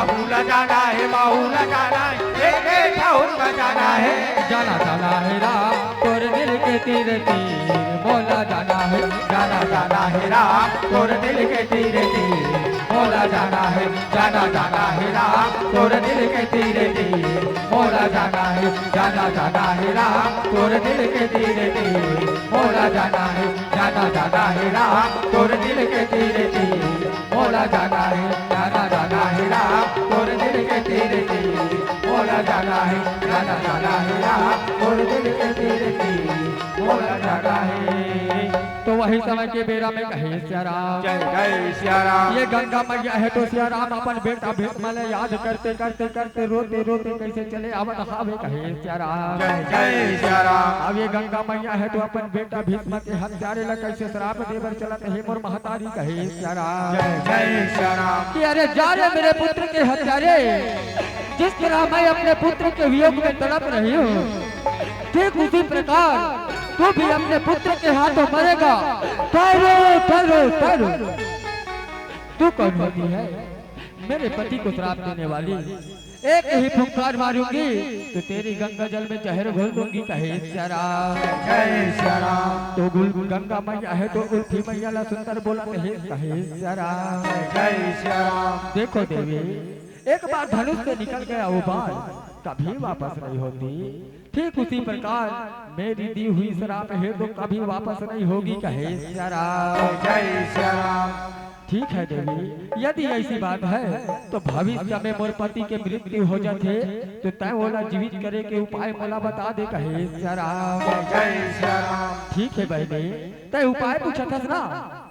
बाबूला जाना है, बाबूला जाना है, देखे ठाउर बजाना है। जाना जाना है राम तोर दिल के तीर तीर मोला जाना है। जाना जाना है राम तोर दिल के तीर तीर मोला जाना है। जाना जाना है राम तोर दिल के तीर तीर मोला जाना है। जाना जाना है राम तोर दिल के तीर तीर मोला जाना है। जाना जाना है राम तोर दिल के तीर तीर मोला जाना है। जाना जाना है राम तोर दिल के तीर तीर मोला जाना है। जाना जाना है राम तोर दिल के तीर तीर मोला जाना है। तो वही समय के बेरा में कहे सिया राम, जय जय सिया राम। ये गंगा मैया है तो सिया राम अपन बेटा भीष्म याद करते करते करते रोते रोते कैसे चले आवत हावे कहे सिया राम। जय जय सिया राम। अब ये गंगा मैया है तो अपन बेटा भीष्म के हत्यारे ला कैसे श्राप देवर चलत है मोर महतारी कहे सिया राम। जय जय सिया राम। कि अरे जा रे मेरे पुत्र के हत्यारे, जिस तरह मैं अपने पुत्र के वियोग में तड़प रही हूँ ठीक उसी प्रकार तू भी अपने पुत्र के हाथों मरेगा। ठहरो ठहरो ठहरो, तू कौन होती है मेरे पति को श्राप देने वाली? एक ही फुंकार मारूंगी तो तेरी गंगा जल में जहर घोल दूंगी कहे सिया राम। जय सिया राम। तो गंगा मैया है तो उल्फी मैया ला सुंदर बोला कहे सिया राम। जय सिया राम। देखो देवी, एक बार धनुष से निकल गया वो बाल कभी वापस नहीं होती। ठीक उसी प्रकार मेरी दी हुई शराब है तो कभी वापस नहीं होगी कहे सिया राम। जय सिया राम। ठीक है देवी, यदि ऐसी बात है तो भविष्य में मोर पति के मृत्यु हो जाते तो तय ओला जीवित करे के उपाय मोला बता दे कहे सिया राम। जय सिया राम। ठीक है बहने, तय उपाय पूछा था ना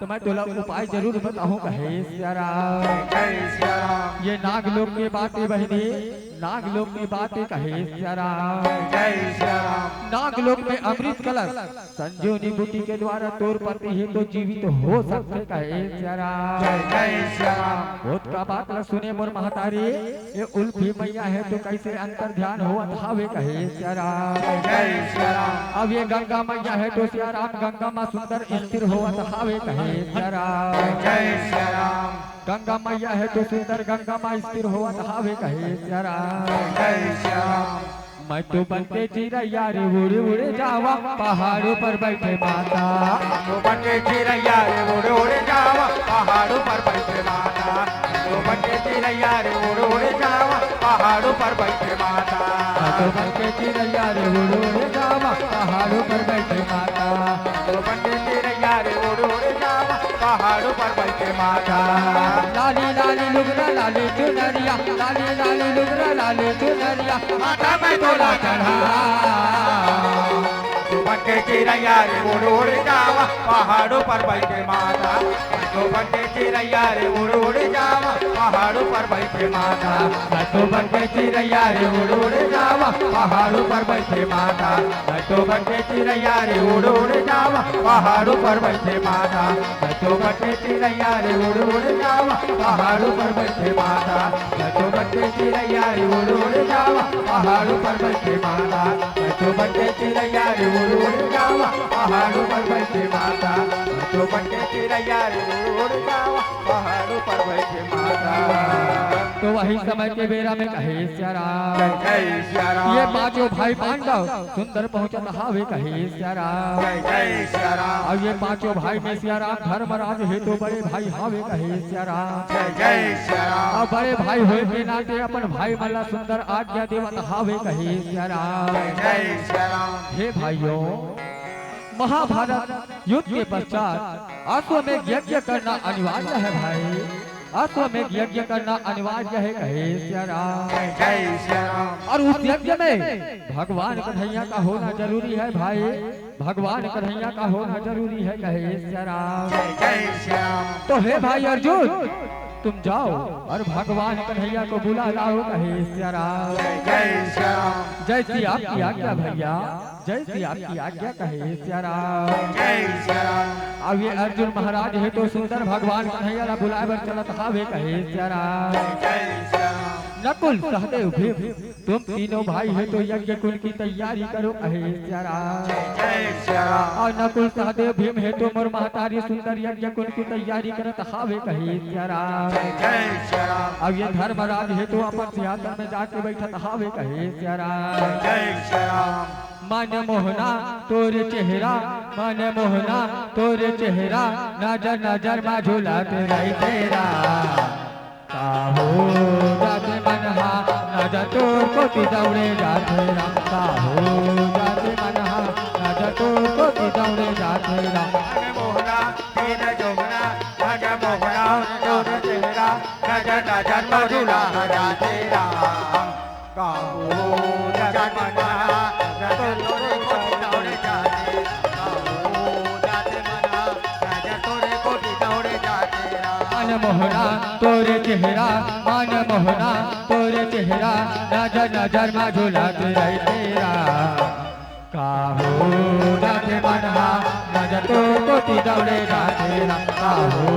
तो मैं तोला उपाय जरूर बताऊं कहे सिया राम। जय सिया राम। ये नागलोक की बातें बहने, नागलोक की बातें कहे सिया राम। जय सिया राम। नागलोक में अमृत कलश संजीवनी बूटी के द्वारा तोर पति है तो जीवित हो सकते कहे सिया राम। जय जय सिया राम। बहुत का बात न सुने मोर महतारी, ये उल्फी मैया है तो कैसे अंतर ध्यान हो अथावे कहे सिया राम। जय सिया राम। अब ये गंगा मैया है तो सिया राम गंगा माँ सुंदर स्थिर हो अथावे कहे सिया राम। जय सिया राम। गंगा मैया है तो सुंदर गंगा माँ स्थिर हो अथावे कहे सिया राम। जय सिया राम। मैं तो बनते चिड़ैया रे उड़े उड़े जावा पहाड़ों पर बैठे माता। तो बनके चिड़ैया रे उड़ उड़ जावा पहाड़ों पर बैठे माता। तो बनके चिड़ैया रे उड़ उड़ जावा पहाड़ों पर बैठे माता। तो बनके चिड़ैया रे उड़े उड़े जावा पहाड़ों पर बैठे माता। तो बनके चिड़ैया रे उड़ उड़ जावा पहाड़ों पर बैठे माता। लाली लाली लुगरा लाली चुनरिया, लाली लाली लुगरा लाली चुनरिया माता मैं तोला चढ़ा। तो बनके चिड़ैया रे उड़ उड़ जावा पहाड़ों पर बैठे माता। तो बनके चिड़ैया रे उड़ उड़ जावा पहाड़ों पर बैठे माता। तो बनके चिड़ैया रे उड़ उड़ जावा पहाड़ों पर बैठे माता। तो बनके चिड़ैया रे उड़ उड़ जावा पहाड़ों पर बैठे माता। तो बनके चिड़ैया रे उड़ उड़ जावा पहाड़ों पर बैठे माता। तो बनके चिड़ैया रे उड़ उड़ जावा पहाड़ों पर बैठे माता। तो बनके चिड़ैया रे उड़ उड़ जावा पहाड़ों पर बैठे माता। तो बनके चिड़ैया रे उड़ उड़ जावा पहाड़ों पर बैठे माता। तो वही समय के बेरा में कहे सिया राम। जय सिया राम। ये पांचों भाई पांडव सुंदर पहुंचत हावे कहे सिया राम। जय सिया राम। और ये पांचों भाई में सिया राम धर्मराज है तो बड़े भाई हावे कहे सिया राम। जय सिया राम। और बड़े भाई हुए के नाते अपन भाई मल्ला सुंदर आज्ञा देवत हावे कहे सिया राम। जय सिया राम। हे भाइयों, महाभारत युद्ध के पश्चात अश्वमेध यज्ञ करना अनिवार्य है भाई। अश्वमेध यज्ञ करना अनिवार्य है कहे सिया राम। जय सिया राम। और उस यज्ञ में भगवान कन्हैया का होना जरूरी है भाई। भगवान कन्हैया का होना जरूरी है कहे सिया राम। जय सिया राम। तो हे भाई अर्जुन, तुम जाओ और भगवान कन्हैया को बुला लाओ कहे सिया राम। जय सिया राम। जय श्री आपकी आज्ञा भैया, जय श्री आपकी आज्ञा कहे सिया राम। जय सिया राम। अब ये अर्जुन महाराज है तो सुंदर भगवान कन्हैया ला बुलाए बर चलत हावे कहे सिया राम। जय सिया राम। नकुल सहदेव भीम तुम तीनों भाई है तो यज्ञ कुंड की तैयारी करो कहे सिया राम। जय श्री राम। और नकुल सहदेव भीम है तो मोर महतारी सुंदर यज्ञ कुंड की तैयारी करत हावे कहे सिया राम। जय श्री राम। अब ये धर्मराज है तो अपन सिंहासन में जाके बैठत हावे कहे सिया राम। जय श्री राम। मन मोहना तोरे चेहरा मन मोहना तोरे चेहरा नजर नजर में झूलत रही तेरा काहो जाते मनहा नजर तोर को दौड़े जाते राम। काहो जाते मनहा नजर तोर को दौड़े जाते राम। मन मोहना तेरा जोगना नजर मोहना तोरे चेहरा नजर नजर में झूला जाते राम। काहो जाते मनहा नजर तोरे को दौड़े जाते। काहो जाते मनहा नजर तोरे को दौड़े जाते राम। मन मोहना तोरे चेहरा मन मोहना तोरे चेहरा नजर नजर में झूलत रही तेरा काहो जाते मनहा नजर तो कोटी दौड़े जाते राम। काहो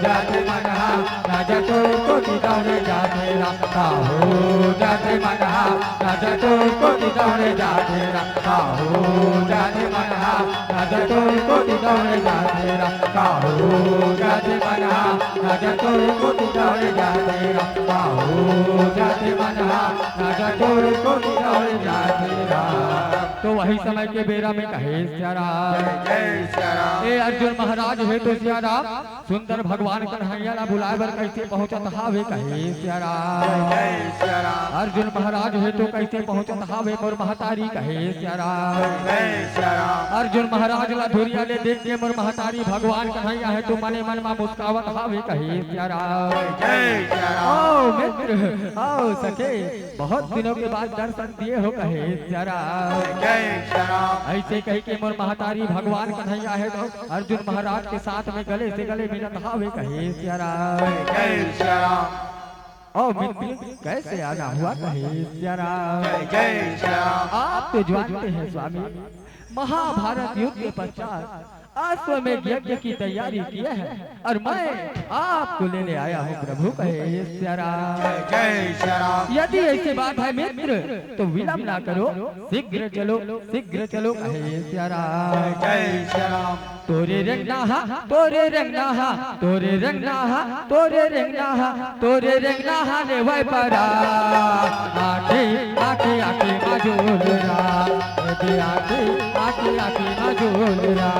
जाते मनहा नजर तो कोटी दौड़े जाते राम। काहो जाते मनहा नजर तो कोटी दौड़े जाते राम। काहो जाते मनहा नजर तो कोटी दौड़े जाते राम। काहो जाते मनहा नजर तो कोटी दौड़े जाते राम। काहो जाते मनहा नजर तो कोटी दौड़े जाते राम। तो वही समय के बेरा में कहे सिया राम। जय श्री राम। ए अर्जुन महाराज है तो सिया राम सुंदर भगवान कन्हैया ला बुलाए बर कैसे पहुंचत हावे कहे सिया राम। जय श्री राम। अर्जुन महाराज है तो कैसे पहुंचत हावे मोर महतारी कहे सिया राम। जय श्री राम। अर्जुन महाराज ला धुरिया ले देख के मोर महतारी भगवान कन्हैया है तो मने मन में मुस्कावत हावे कहे सिया राम। जय श्री राम। आओ मित्र आओ सखे बहुत दिनों के बाद दर्शन दिए हो कहे सिया राम। जय श्री राम। ऐसे कह के मोर महतारी भगवान कन्हैया है तो अर्जुन महाराज के साथ में गले से गले मिलत हावे कहे सिया राम। जय श्री राम। ओ मित्र कैसे आना हुआ कहे सिया राम। जय श्री राम। आप तो जानते हैं स्वामी महाभारत युद्ध के पश्चात अश्वमेध यज्ञ की तैयारी की है और मैं आपको लेने आया हूँ प्रभु कहे सिया राम। जय श्री राम। यदि ऐसी बात है मित्र तो विलंब ना करो शीघ्र चलो कहे सिया राम। जय श्री राम। तोरे रंगनाहा तोरे रंगनाहा तोरे रंगनाहा तोरे रंगनाहा तोरे रंगनाहा ने वै परा आके आके आके मजूलरा आके आके आके आके मजूलरा।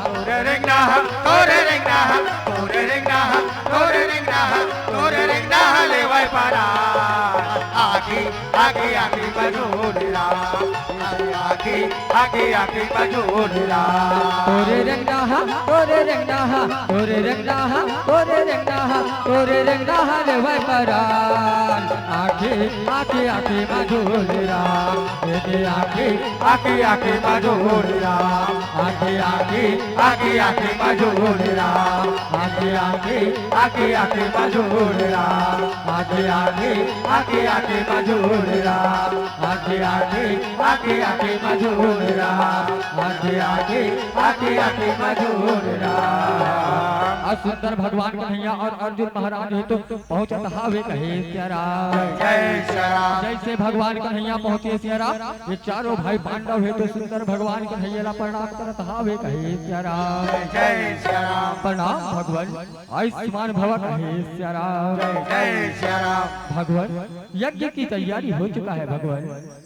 तोरे रंगनाहा तोरे रंगनाहा तोरे रंगनाहा तोरे रंगनाहा तोरे रंगनाहा ले वै पारा आगे आगे आगे बजोलरा आगे आगे आगे बजोलरा। तोरे रंगनाहा तोरे रंगनाहा तोरे रंगनाहा तोरे रंगनाहा तोरे रंगनाहा ले वै परा आके आके आके मजूलरा आके आगे आगे बजोलरा आके आके आगे आगे बजोलरा आके आके आगे आगे बजोलरा आगे आगे आगे आगे बजोलरा आगे आगे आगे आगे बजोलरा आगे आगे आगे आगे बजोलरा। और सुंदर भगवान कन्हैया और अर्जुन महाराज है तो पहुंचत हावे कहे सिया राम। जय श्री राम। जैसे भगवान कन्हैया पहुंचे सिया राम ये चारों भाई पांडव है तो सुंदर भगवान कन्हैया ला प्रणाम करत हावे कहे सिया राम। जय श्री राम। प्रणाम भगवान आयुष्मान भव कहे सिया राम। जय श्री राम। भगवान यज्ञ की तैयारी हो चुका है भगवान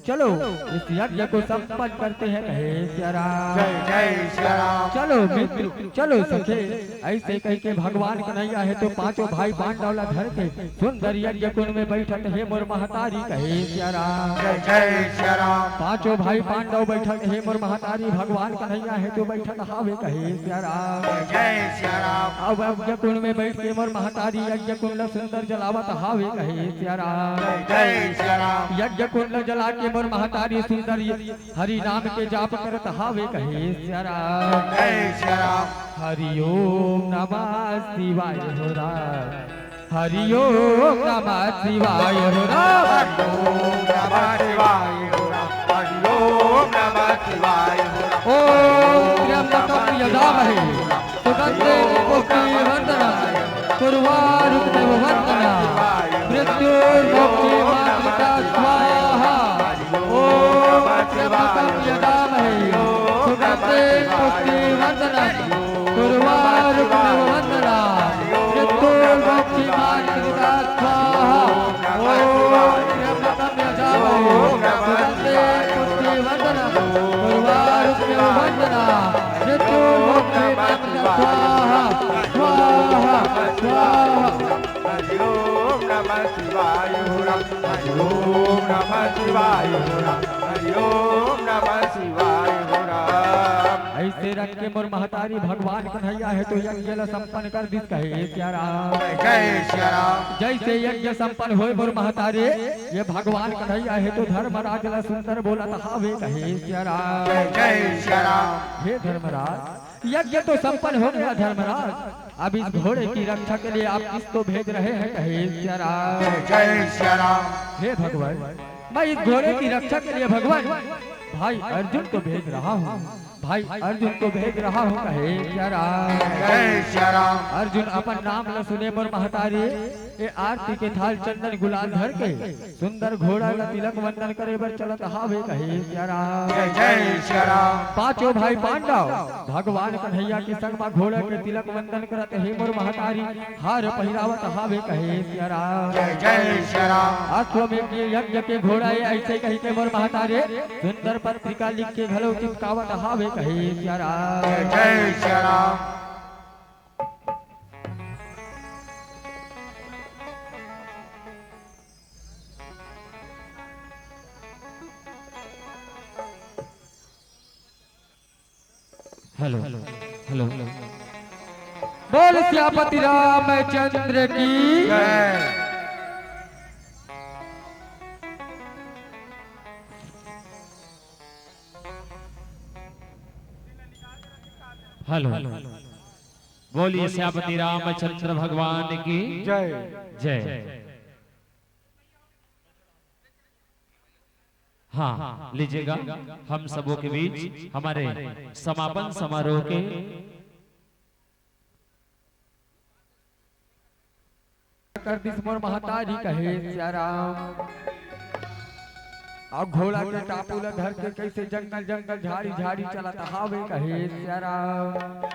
चलो इस यज्ञ को संपन्न करते हैं कहे सिया राम। जय श्री राम। चलो मित्र चलो सखे ऐसे कह के भगवान कन्हैया है तो पांचों भाई पांडव ला धर के सुंदर यज्ञ कुंड में बैठत है मोर महतारी कहे सिया राम। जय श्री राम। पांचों भाई पांडव बैठत है मोर महतारी भगवान कन्हैया है तो बैठत हावे कहे सिया राम। जय श्री राम। अब यज्ञ कुंड में बैठ के मोर महतारी यज्ञ कुंड सुंदर जलावत हावे कहे सिया राम। जय श्री राम। यज्ञ कुंड जला के मोर महतारी सुंदर हरि नाम के जाप करत हावे कहे सिया राम। जय श्री राम। हरि ओम नमः शिवाय हो राम हरि ओम नमः शिवाय हो राम। ओम नमः शिवाय हो राम। हरि ओम नमः शिवाय हो राम। ओम त्र्यंबकं यजामहे सुगन्धिं पुष्टिवर्धनम् उर्वारुकमिव वर्धनम् मृत्युर्मुक्तिमामृतम् नमः शिवाय हो राम, हरि ओम नमः शिवाय हो राम, हरि ओम नमः शिवाय हो राम। ऐसे रंग के मोर महतारी भगवान कन्हैया है तो यज्ञ संपन्न कर दिस कहे सिया राम। जय सिया राम। जैसे यज्ञ संपन्न होए मोर महतारी ये भगवान कन्हैया है तो धर्मराज ला सुंदर बोलत हावे कहे सिया राम। जय सिया राम। हे धर्मराज यज्ञ तो संपन्न हो गया धर्मराज, अब इस घोड़े की रक्षा के लिए आप किसको भेज रहे हैं कहे सिया राम। जय सिया राम। हे भगवान मैं इस घोड़े की रक्षा के लिए भगवान भाई अर्जुन को भेज रहा हूँ, भाई अर्जुन को भेज रहा हूँ कहे सिया राम। जय सिया राम। अर्जुन अपन नाम ल सुने मोर महतारी ये आरती के थाल चंदन गुलाल धर के सुंदर घोड़ा ला तिलक वंदन करे बर चलत हावे कहे सिया राम। जय सिया राम। पांचों भाई पांडव भगवान कन्हैया के संग में घोड़ा के तिलक वंदन करत हे मोर महतारी हार पहिरावत हावे कहे सिया राम। जय सिया राम। अश्वमेध यज्ञ के घोड़ा ऐसे कही के मोर महतारी सुंदर पत्रिका लिख के घलो चिपकावत हावे कहे सिया राम। जय सिया राम। हेलो हेलो बोल सियापति रामचंद्र की जय। हेलो बोलिए श्यामती रामचंद्र भगवान की जय। जय। हाँ लीजिएगा हम सबों के बीच हमारे समापन समारोह के कर दिस मोर महतारी कहे सिया राम। अब घोड़ा के टापू ला धर के कैसे जंगल जंगल झाड़ी झाड़ी चलत हावे कहे सिया राम।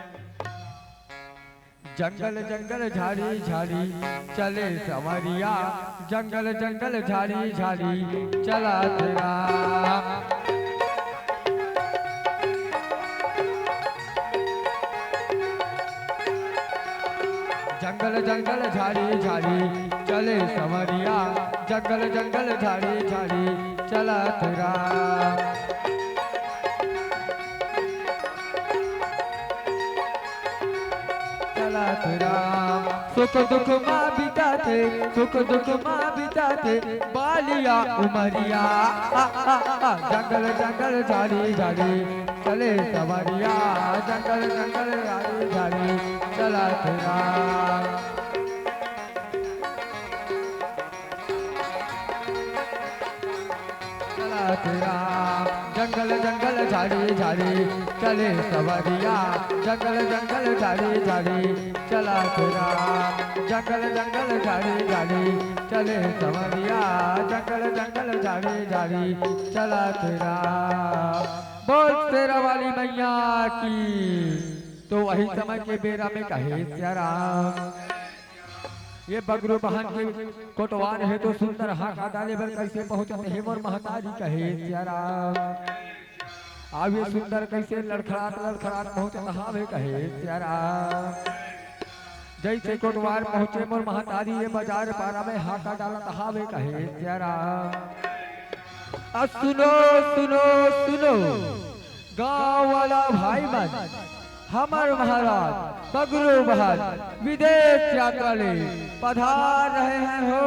जंगल जंगल झाड़ी झाड़ी चले सवरिया, जंगल जंगल झाड़ी झाड़ी चला तेरा। जंगल जंगल झाड़ी झाड़ी चले सवरिया, जंगल जंगल झाड़ी झाड़ी चला तेरा। राम सुख दुख माँ बिताते, सुख दुख माँ बिताते बालिया उमरिया। जंगल जंगल झाड़ी झाड़ी चले सवरिया, जंगल जंगल झाड़ी झाड़ी चला राम। राम जंगल जंगल झाड़ी झाड़ी चले सवरिया, जंगल जंगल झाड़ी झाड़ी चला राम। जंगल जंगल झाड़ी झाड़ी चले सवरिया, जंगल जंगल झाड़ी झाड़ी चला राम। बोल तेरा वाली मैया की। तो वही समय के बेरा में कहे सिया राम। ये बगरू बहन के कोटवान है तो सुंदर हाका डाले बर कैसे पहुंचते हे मोर महतारी कहे सिया राम। अब ये सुंदर कैसे लड़खड़ात लड़खड़ात पहुंचत हावे कहे सिया राम। जैसे कोटवार पहुंचे मोर महतारी ये बाजार पारा में हाका डालत हावे कहे सिया राम। सुनो सुनो सुनो गाँव वाला भाई बन, हमार महाराज बगरू बहार विदेश यात्रा ले पधार रहे हैं हो।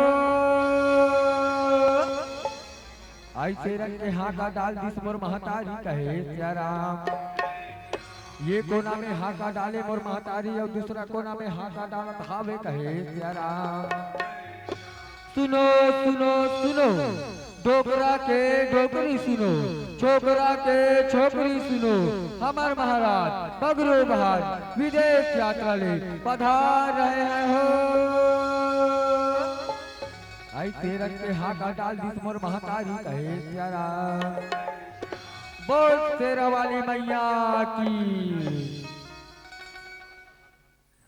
ऐसे रंग के हाका डाल दिस मोर महतारी कहे सिया राम। ये कोना में हाका डाले मोर महतारी और दूसरा कोना में हाका डालत हावे कहे सिया राम। सुनो सुनो सुनो डोगरा के डोगरी सुनो, छोकरा के छोकरी सुनो, हमार महाराज बगरू बहार विदेश यात्रा ले पधार रहे हैं हो। ऐसे रंग के हाका डाल दिस मोर महतारी कहे सिया राम। बोल तेरा वाली मैया की।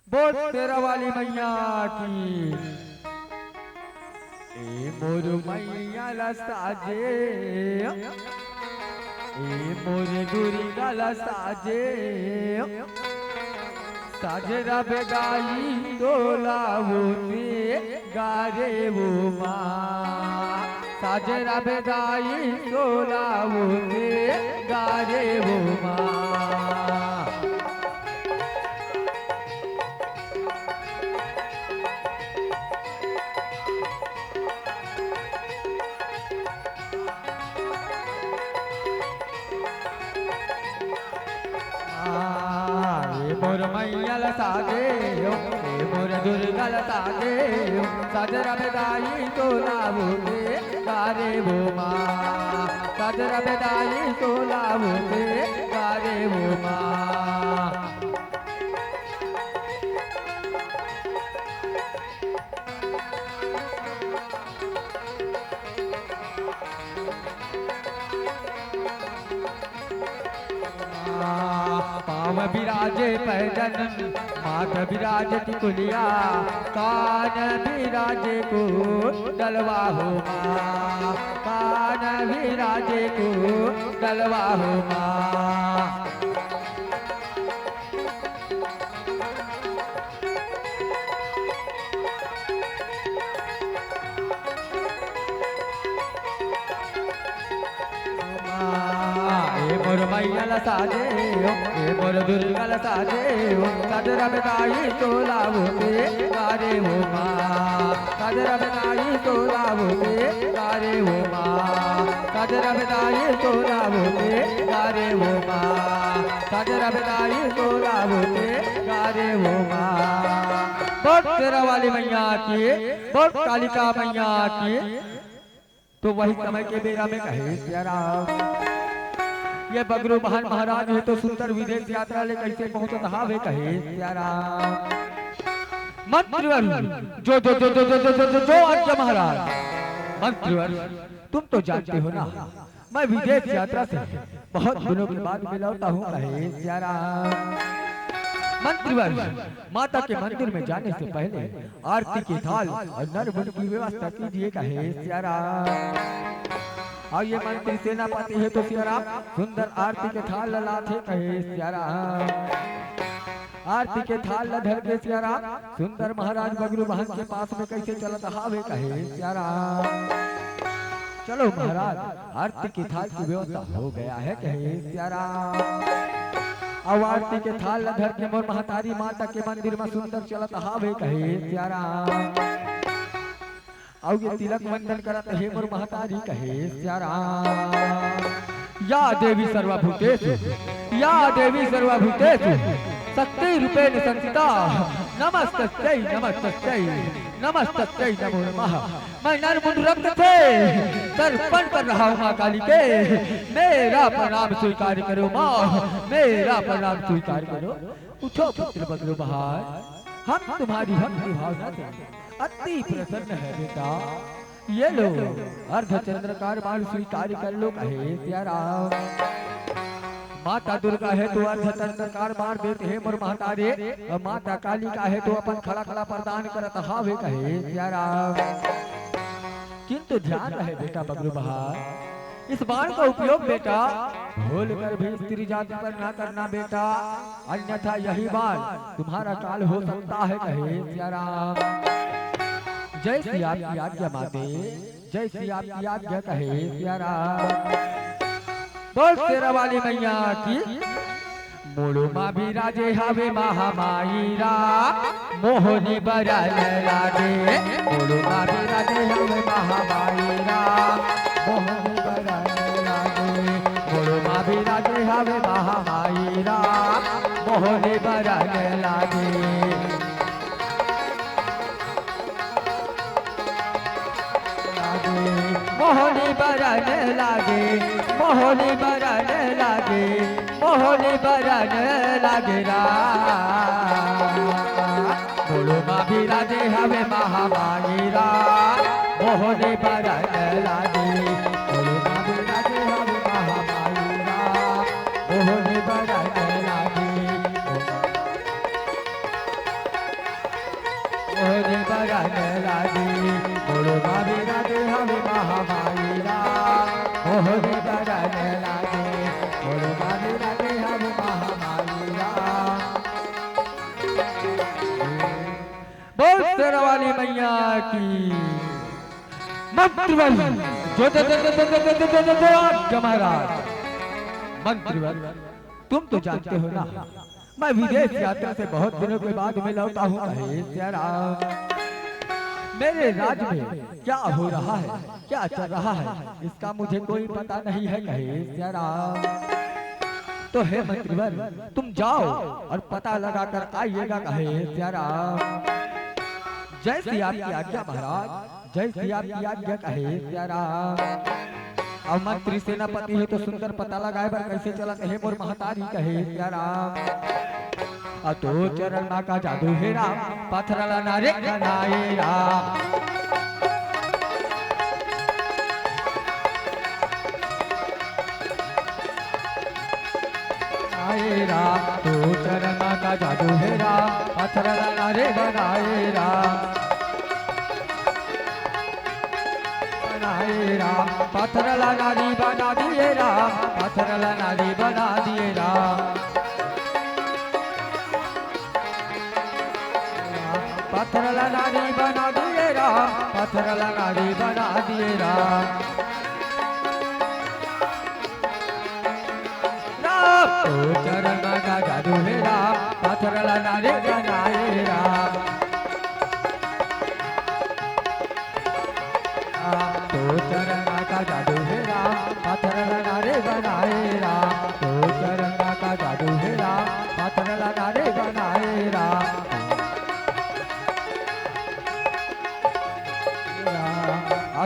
बोल तेरा वाली मैया की। ए मोर मैया ला साजे, ए मोर दुर्गा ला साजे, साजरा बेगाई तोला होते गारे वो माँ साजरा बेगाई तोला होते गारे वो माँ मोर मैया सागे मोर दुर्गा सागे साजरा बेदाई तो लाभोगे गारे वो माँ साजरा बेदाई तो लाभोगे गारे वो माँ पाव विराजे पैजन माथ विराजे टिकुलिया कान विराजे को डलवा हो माँ कान विराजे को डलवा हो माँ मोर मैया साजे मोर दुर्गा साजे साजरा बेदाई तो लाभोगे गारे हो माँ साजरा बेदाई तो लाभोगे गारे हो माँ साजरा बेदाई तो लाभोगे गारे हो माँ साजरा बेदाई तो लाभोगे गारे हो माँ बहुत तेरा वाली मैया की बहुत कालिका मैया की तो वही समय के बेरा में कहे प्यारा ये बगरू बहन महाराज है तो सुंदर विदेश यात्रा ले कैसे पहुंचत हावे कहे प्यारा मंत्रीवर जो जो जो जो जो जो जो जो जो आज्ञा महाराज मंत्रीवर तुम तो जानते हो ना मैं विदेश यात्रा से बहुत दिनों के बाद मिलता हूँ कहे प्यारा मंत्रीवर माता के मंदिर में जाने से पहले आरती की थाल और नरबन की व्यवस्था कीजिए कहे प्यारा और ये मंत्री सेनापति है तो सियाराम सुंदर आरती के थाल लाथे कहे सियाराम आरती के थाल धर के सियाराम सुंदर महाराज बगरू बहन के पास में कैसे चलत हावे कहे सियाराम चलो महाराज आरती की थाल की व्यवस्था हो गया है कहे सियाराम अब आरती के थाल धर के मोर महतारी माता के मंदिर में सुंदर चलत हावे कहे सियाराम और ये तिलक वंदन करत हे मोर महतारी कहे सियाराम या देवी सर्वभूतेषु या देवी सर्वभूतेषु शक्ति रूपेण संस्थिता नमस्तस्यै नमस्तस्यै नमस्तस्यै नमो नमः मैं नरमुंड रक्त थे तर्पण कर रहा हूँ माँ काली के मेरा प्रणाम स्वीकार करो माँ मेरा प्रणाम स्वीकार करो उठो पुत्र बगरू बहार हम तुम्हारी भक्ति भावना से अति प्रसन्न है बेटा ये लो अर्धचंद्रकार बाण स्वीकार कर लो कहे प्यारा माता दुर्गा है तो अर्धचंद्रकार बाण देते हैं मोर महतारे और माता काली का है तो अपन खड़ा खड़ा प्रदान करत हावे कहे प्यारा किंतु ध्यान रहे बेटा बगरू बहार इस बाण का उपयोग बेटा भूल कर भी स्त्री जाति पर ना करना बेटा अन्यथा यही बाण तुम्हारा काल हो सकता है कहे प्यारा जय श्री आपकी आज्ञा माते जय श्री आपकी आज्ञा कहे प्यारा बोल तेरा वाली मैया की मोड़ो माँ भी राजे हावे महामाईरा मोहनी बरल लागे मोड़ो माँ भी राजे हावे महामाईरा मोहनी बरल लागे मोड़ो माँ भी राजे हावे महामाईरा मोहनी बरल लागे मोहनी बरन लागे मोहनी बरन लागे मोहनी बरन लागे रा बोलो माँ भी राजे हमें महामाई रा मोहनी बरन लागे बोलो माँ भी राजे हमें महामाई रा मोहनी बरन लागे मोहनी बरन लागे बोलो माँ भी राजे हमें महामाई रा मोहनी बरन लागे बोलो माँ भी राजे हमें महामाई रा मंत्रीवर जो आज्ञा महाराज। मंत्रीवर तुम तो जानते हो ना, मैं विदेश यात्रा से बहुत दिनों के बाद में लौटा हूँ। कहे राम, मेरे राज्य में क्या हो रहा है, क्या चल रहा है, इसका मुझे कोई पता नहीं है। कहे राम, तो हे मंत्रीवर तुम जाओ और पता लगा कर आइएगा। कहे राम, जैसी आपकी आज्ञा महाराज, जैसी आपकी आज्ञा। कहे राम, अब मंत्री सेनापति है तो सुंदर पता लगाए पर कैसे चला। कहे मोर महतारी। कहे राम, तो चरण माँ का जादू है राम, पत्थर नारे बनाए राम। राम तो चरण माँ का जादू है राम, पत्थर नारे बनाए राम। राम पत्थर नारी बना दिए राम, पत्थर नारी बना दिए राम। पत्थर नारी बना दिए राम, पत्थर नारी बना दिए राम। तो चरण का जादू है राम, पत्थर नारी बनाए राम। तो चरण का जादू है राम, पत्थर नारे बनाए राम। तो चरण का जादू है राम, पत्थर नारे बनाए राम।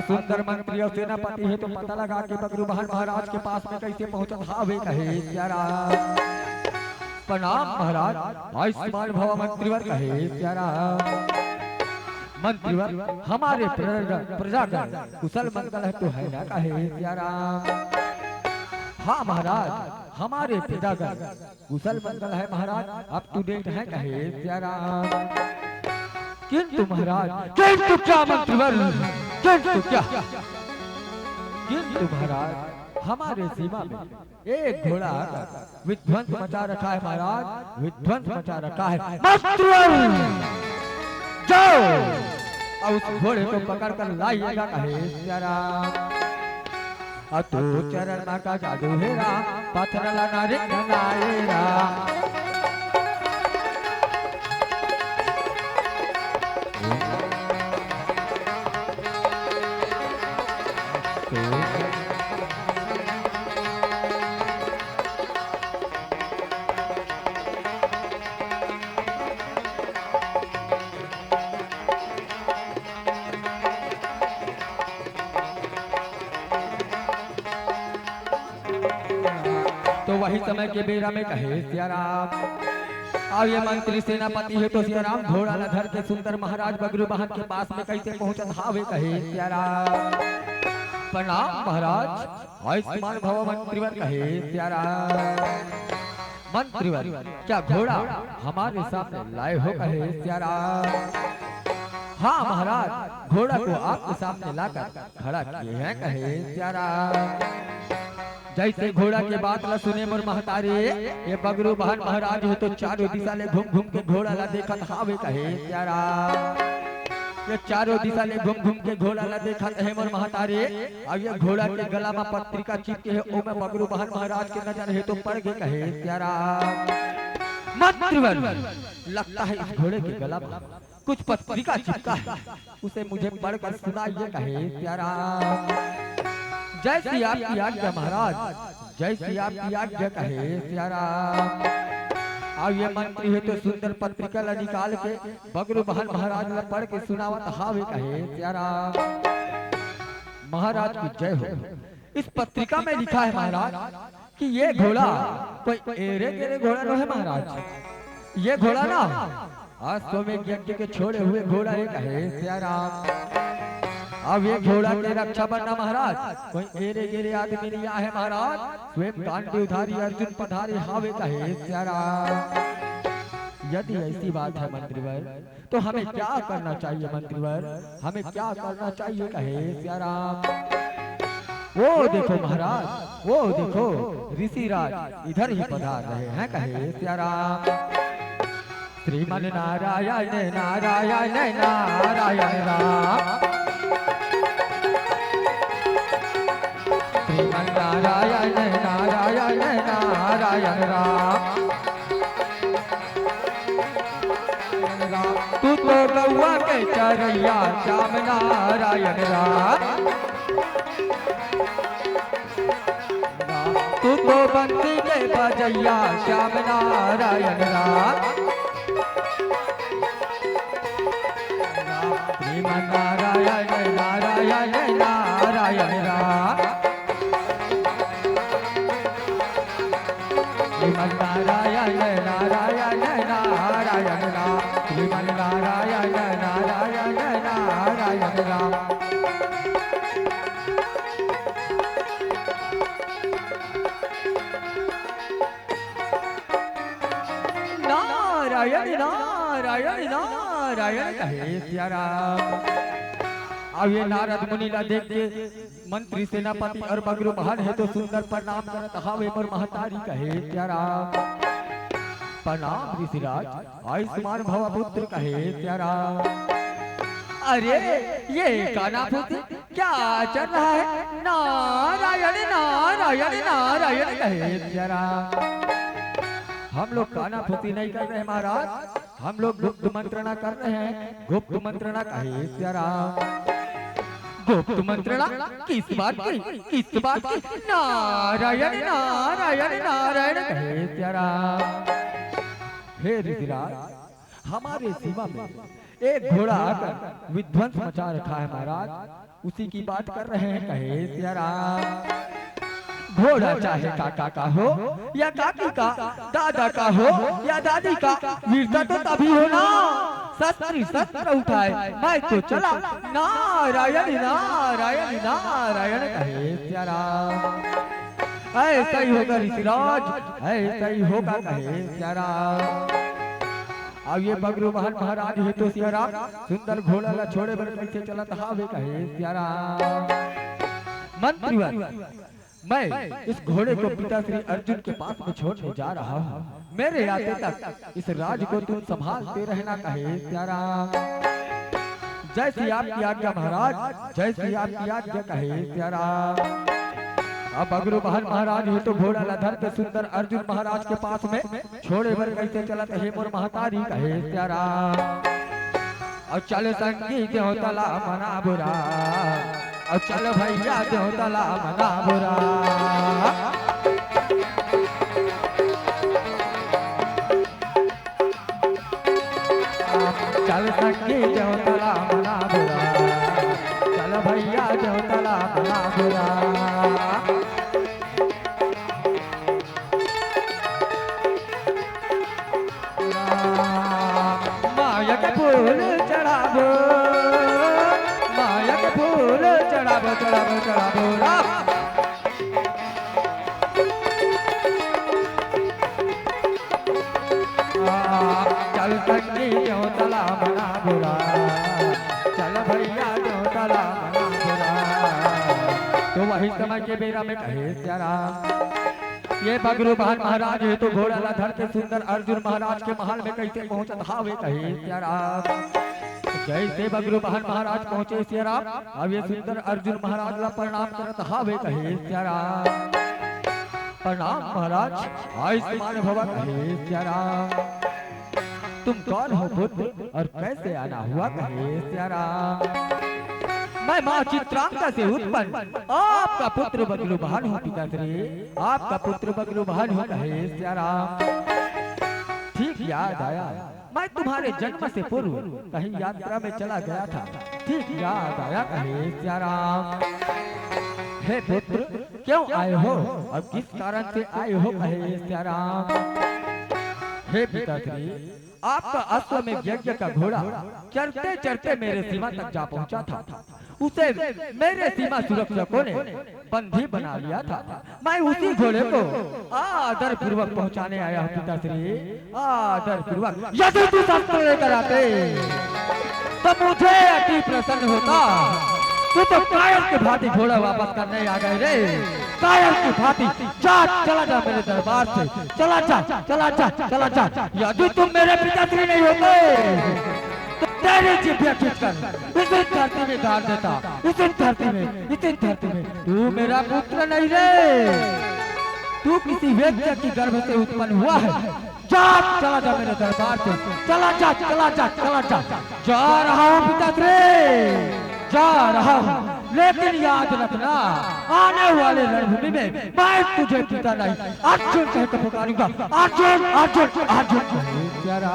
सुंदर मंत्री और सेनापति है तो पता लगा के बगरूबहान महाराज के पास में कैसे पहुंचा। भावे कहे राम, प्रणाम महाराज, आयुष्मान भव मंत्रीवर। कहे राम, मंत्रीवर हमारे प्रजागण कुशल मंगल है तो है ना। कहे राम, हाँ महाराज, हमारे प्रजागण कुशल मंगल है महाराज, अप टू डेट है। कहे राम, किंतु महाराज, किंतु क्या मंत्रीवर, किंतु क्या, किंतु महाराज हमारे सीमा में एक घोड़ा विध्वंस मचा रखा है। महाराज विध्वंस मचा रखा है। मंत्रीवर जाओ और उस घोड़े को पकड़ कर लाइएगा। कहे राम, तो चरण माँ का जादू है राम, पत्थर नारे बनाए राम। तो वही समय के बेरा में कहे सियाराम, और ये मंत्री सेनापति है तो सियाराम घोड़ा न धर के सुंदर महाराज बगरूबहान के पास में कैसे पहुंचा। हावे कहे सियाराम, प्रणाम महाराज, आयुष्मान भव मंत्रीवर। कहे सियाराम, मंत्रीवर क्या घोड़ा हमारे सामने लाए हो। कहे सियाराम, हाँ महाराज, घोड़ा को आपके सामने लाकर खड़ा किए हैं। कहे सियाराम, जैसे घोड़ा के बात ला सुने मोर महतारी, ये बगरूबहान महाराज हो तो चारों दिशा ले घूम घूम के घोड़ा ला देखा। हावे कहे सियाराम, ये चारों दिशा ले घूम घूम के घोड़ा ला देखा है मोर महतारी। अब ये घोड़ा के गला में पत्रिका चिपके है, ओ में बगरूबहान महाराज के नजर है तो पड़ गए। कहे सियाराम, मंत्रीवर लगता है इस घोड़े के गला में कुछ पत्रिका चिपका है, उसे मुझे पढ़कर सुनाइए। कहे सियाराम, जैसी आपकी आज्ञा महाराज, जैसी आपकी आज्ञा। कहे सियाराम, अब ये मंत्री है तो सुंदर पत्रिका ला निकाल के बगरूबहान महाराज ला पढ़ के सुनावत। हावे कहे सियाराम, महाराज की जय हो। इस पत्रिका में लिखा है महाराज कि ये घोड़ा कोई एरे गेरे घोड़ा न है महाराज, ये घोड़ा ना अश्वमेध यज्ञ के छोड़े हुए घोड़ा है। कहे सियाराम, अब ये घोड़ा के रक्षा बनना महाराज कोई एरे गेरे आदमी नहीं है महाराज, स्वयं गांडीवधारी अर्जुन पधारे। हावे कहे सियाराम, यदि ऐसी बात है मंत्रीवर तो हमें क्या करना चाहिए। मंत्रीवर हमें क्या करना चाहिए। कहे सियाराम, वो देखो महाराज, वो देखो ऋषिराज इधर ही पधार रहे हैं। कहे सियाराम, श्रीमन नारायण नारायण नारायण राम, बजरैया श्याम नारायण राम। तू तो बंसी के बजैया श्याम नारायण राम। श्रीमन नारायण नारायण नारायण राम। श्रीमन नारायण नारायण नारायण राम। श्रीमन नारायण नारायण नारायण राम। नारायण नारायण नारायण कहे सिया राम। अब ये नारद मुनि ला देख के मंत्री सेनापति और बगरू महान है तो सुंदर प्रणाम करत हावे मोर महतारी कहे सिया राम। प्रणाम ऋषिराज आयुष्मान भव पुत्र कहे सिया राम। अरे ये काना पुत्र क्या चल रहा है? नारायण नारायण नारायण कहे सिया राम। हम लोग काना फूसी नहीं कर रहे महाराज, हम लोग गुप्त मंत्रणा कर रहे हैं। गुप्त मंत्रणा कहे सिया राम। गुप्त मंत्रणा किस बात की? किस बात की? नारायण नारायण नारायण कहे सिया राम। हे ऋषिराज, हमारे सीमा में एक घोड़ा आकर विध्वंस मचा रखा है महाराज, उसी की बात कर रहे हैं कहे सिया राम। घोड़ा चाहे काका का हो या काकी का, दादा का हो या दादी का, वीरता तो तभी हो ना शस्त्र उठाए मैं तो चला। नारायण नारायण नारायण कहे सिया राम। ऐसा ही होगा ऋषिराज, ऐसा ही होगा कहे सिया राम। अब ये बगरू महान महाराज है तो सिया राम सुंदर घोड़ा ला छोड़े बर कैसे चलत हावे कहे सिया राम। मंत्रीवर, मैं इस घोड़े को पिता श्री अर्जुन के पास में छोड़ने जा रहा हूँ। मेरे आते तक इस राज को तुम संभालते रहना कहे सिया राम। जैसी आपकी आज्ञा महाराज, जैसी आपकी आज्ञा कहे सिया राम। अब अगरू महान महाराज है तो घोड़ा लधर के सुंदर अर्जुन महाराज के पास में छोड़े बर कैसे चलत है मोर महतारी कहे सिया राम। और चल संगी देव तला मना बुरा, और चल भैया देव तला मना बुरा। चल संगी देव तला मना बुरा, चल भैया देव तला मना बुरा। मायक फूल चढ़ाबो, मायक फूल चढ़ाबो चढ़ाबो चढ़ाबो राम। चल संगी देव तला मना बुरा, चल भैया देव तला मना बुरा। तो वही समय के बेरा में कहे सिया राम। ये बगरू महान महाराज है तो घोड़ा ला धर के सुंदर अर्जुन महाराज के महल में कैसे पहुंचत हावे कहे सिया राम। जैसे बगरू महान महाराज पहुंचे सिया राम, अब ये सुंदर अर्जुन महाराज ला प्रणाम करत हावे कहे सिया राम। प्रणाम महाराज आयुष्मान भव कहे सिया राम। तुम कौन हो पुत्र और कैसे आना हुआ कहे सिया राम। मैं माँ चित्रांगा से उत्पन्न आपका पुत्र बगलू बहन हूँ पिताश्री, आपका पुत्र बगलू बहन हूँ कहे सिया राम। ठीक याद आया, मैं तुम्हारे जन्म से पूर्व कहीं यात्रा में चला गया था, ठीक याद आया कहे सिया राम। हे पुत्र क्यों आए हो और किस कारण से आए हो कहे सिया राम। हे पिताश्री, आपका अश्व में यज्ञ का घोड़ा चढ़ते चढ़ते मेरे सीमा तक जा पहुंचा था, उसे मेरे सीमा सुरक्षकों ने बंदी बना लिया था। मैं उसी घोड़े को आदर पूर्वक पहुंचाने आया हूँ पिताश्री, आदर पूर्वक। यदि तू शस्त्र लेकर आते तो मुझे अति प्रसन्न होता। तू तो कायर की भांति घोड़ा वापस करने आ गए रे, कायर की भांति। जा चला जा मेरे दरबार से, चला जा चला जा चला जा। यदि तुम मेरे पिताश्री नहीं होते तो तेरी जिभ्या खींचकर इस धरती में गाड़ देता, इस धरती में। तू मेरा पुत्र नहीं रे, तू किसी व्यक्ति की गर्भ से उत्पन्न हुआ है। जा चला जा मेरे दरबार से, चला जा चला जा चला जा। जा रहा हूँ पिताश्री, जा रहा हूँ, लेकिन याद रखना आने वाले रणभूमि में मैं तुझे पिता नहीं अर्जुन कहकर पुकारूंगा। अर्जुन अर्जुन अर्जुन। प्यारा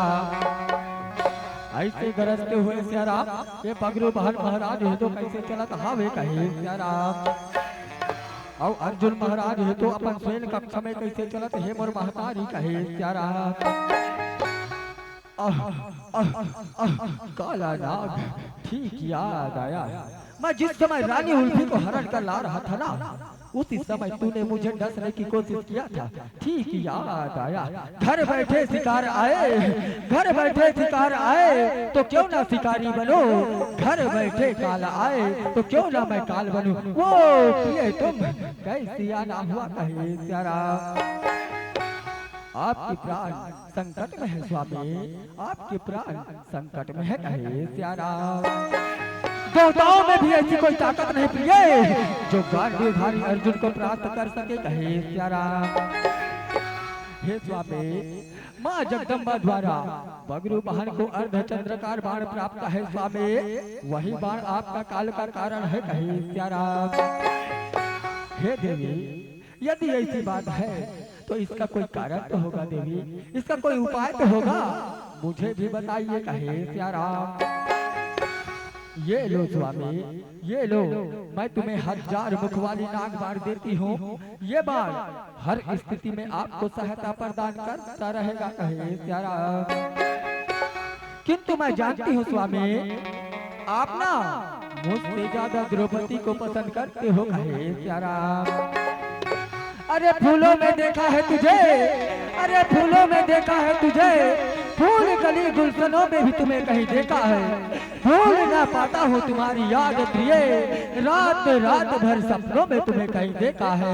ऐसे गरजते हुए प्यारा ये पगरू बहन महाराज है तो कैसे चला था वे कहे प्यारा। और अर्जुन महाराज है तो अपन सेन कक्ष में कैसे चलत है मोर महतारी कहे प्यारा। काला नाग ठीक याद आया, मैं जिस समय रानी उल्फी को हरण कर ला रहा था ना, उसी समय तूने मुझे डसने की कोशिश किया था। ठीक याद आया, घर बैठे शिकार आए, घर बैठे शिकार आए तो क्यों ना शिकारी बनो, घर बैठे काल आए तो क्यों ना मैं काल बनूं। वो प्रिय तुम कैसी आना हुआ कहे प्यारा। आपके प्राण संकट में है स्वामी, आपके प्राण संकट में है कहे प्यारा। देवताओं में भी ऐसी कोई ताकत नहीं प्रिय जो गांडीवधारी अर्जुन को प्राप्त कर सके कहे प्यारा। हे स्वामी, माँ जगदम्बा द्वारा बगरू वाहन को अर्धचंद्रकार बाण प्राप्त है स्वामी, वही बाण आपका काल का कारण है कहे प्यारा। हे देवी, यदि ऐसी बात है तो इसका कोई कारण तो होगा देवी, इसका कोई उपाय तो होगा, मुझे भी बताइए कहे प्यारा। ये लो स्वामी, ये लो, मैं तुम्हें 1000 मुख वाली नाग बाण देती हूँ। ये बाण हर स्थिति में आपको सहायता प्रदान करता रहेगा कहे प्यारा। किंतु मैं जानती हूँ स्वामी, आप ना मुझसे ज्यादा द्रौपदी को पसंद करते हो कहे प्यारा। अरे फूलों में देखा है तुझे, अरे फूलों में देखा है तुझे, फूल गली गुलशनों में भी तुम्हें कहीं देखा है। भूल ना पाता हूँ तुम्हारी याद प्रिय, रात रात भर सपनों में तुम्हें कहीं देखा है,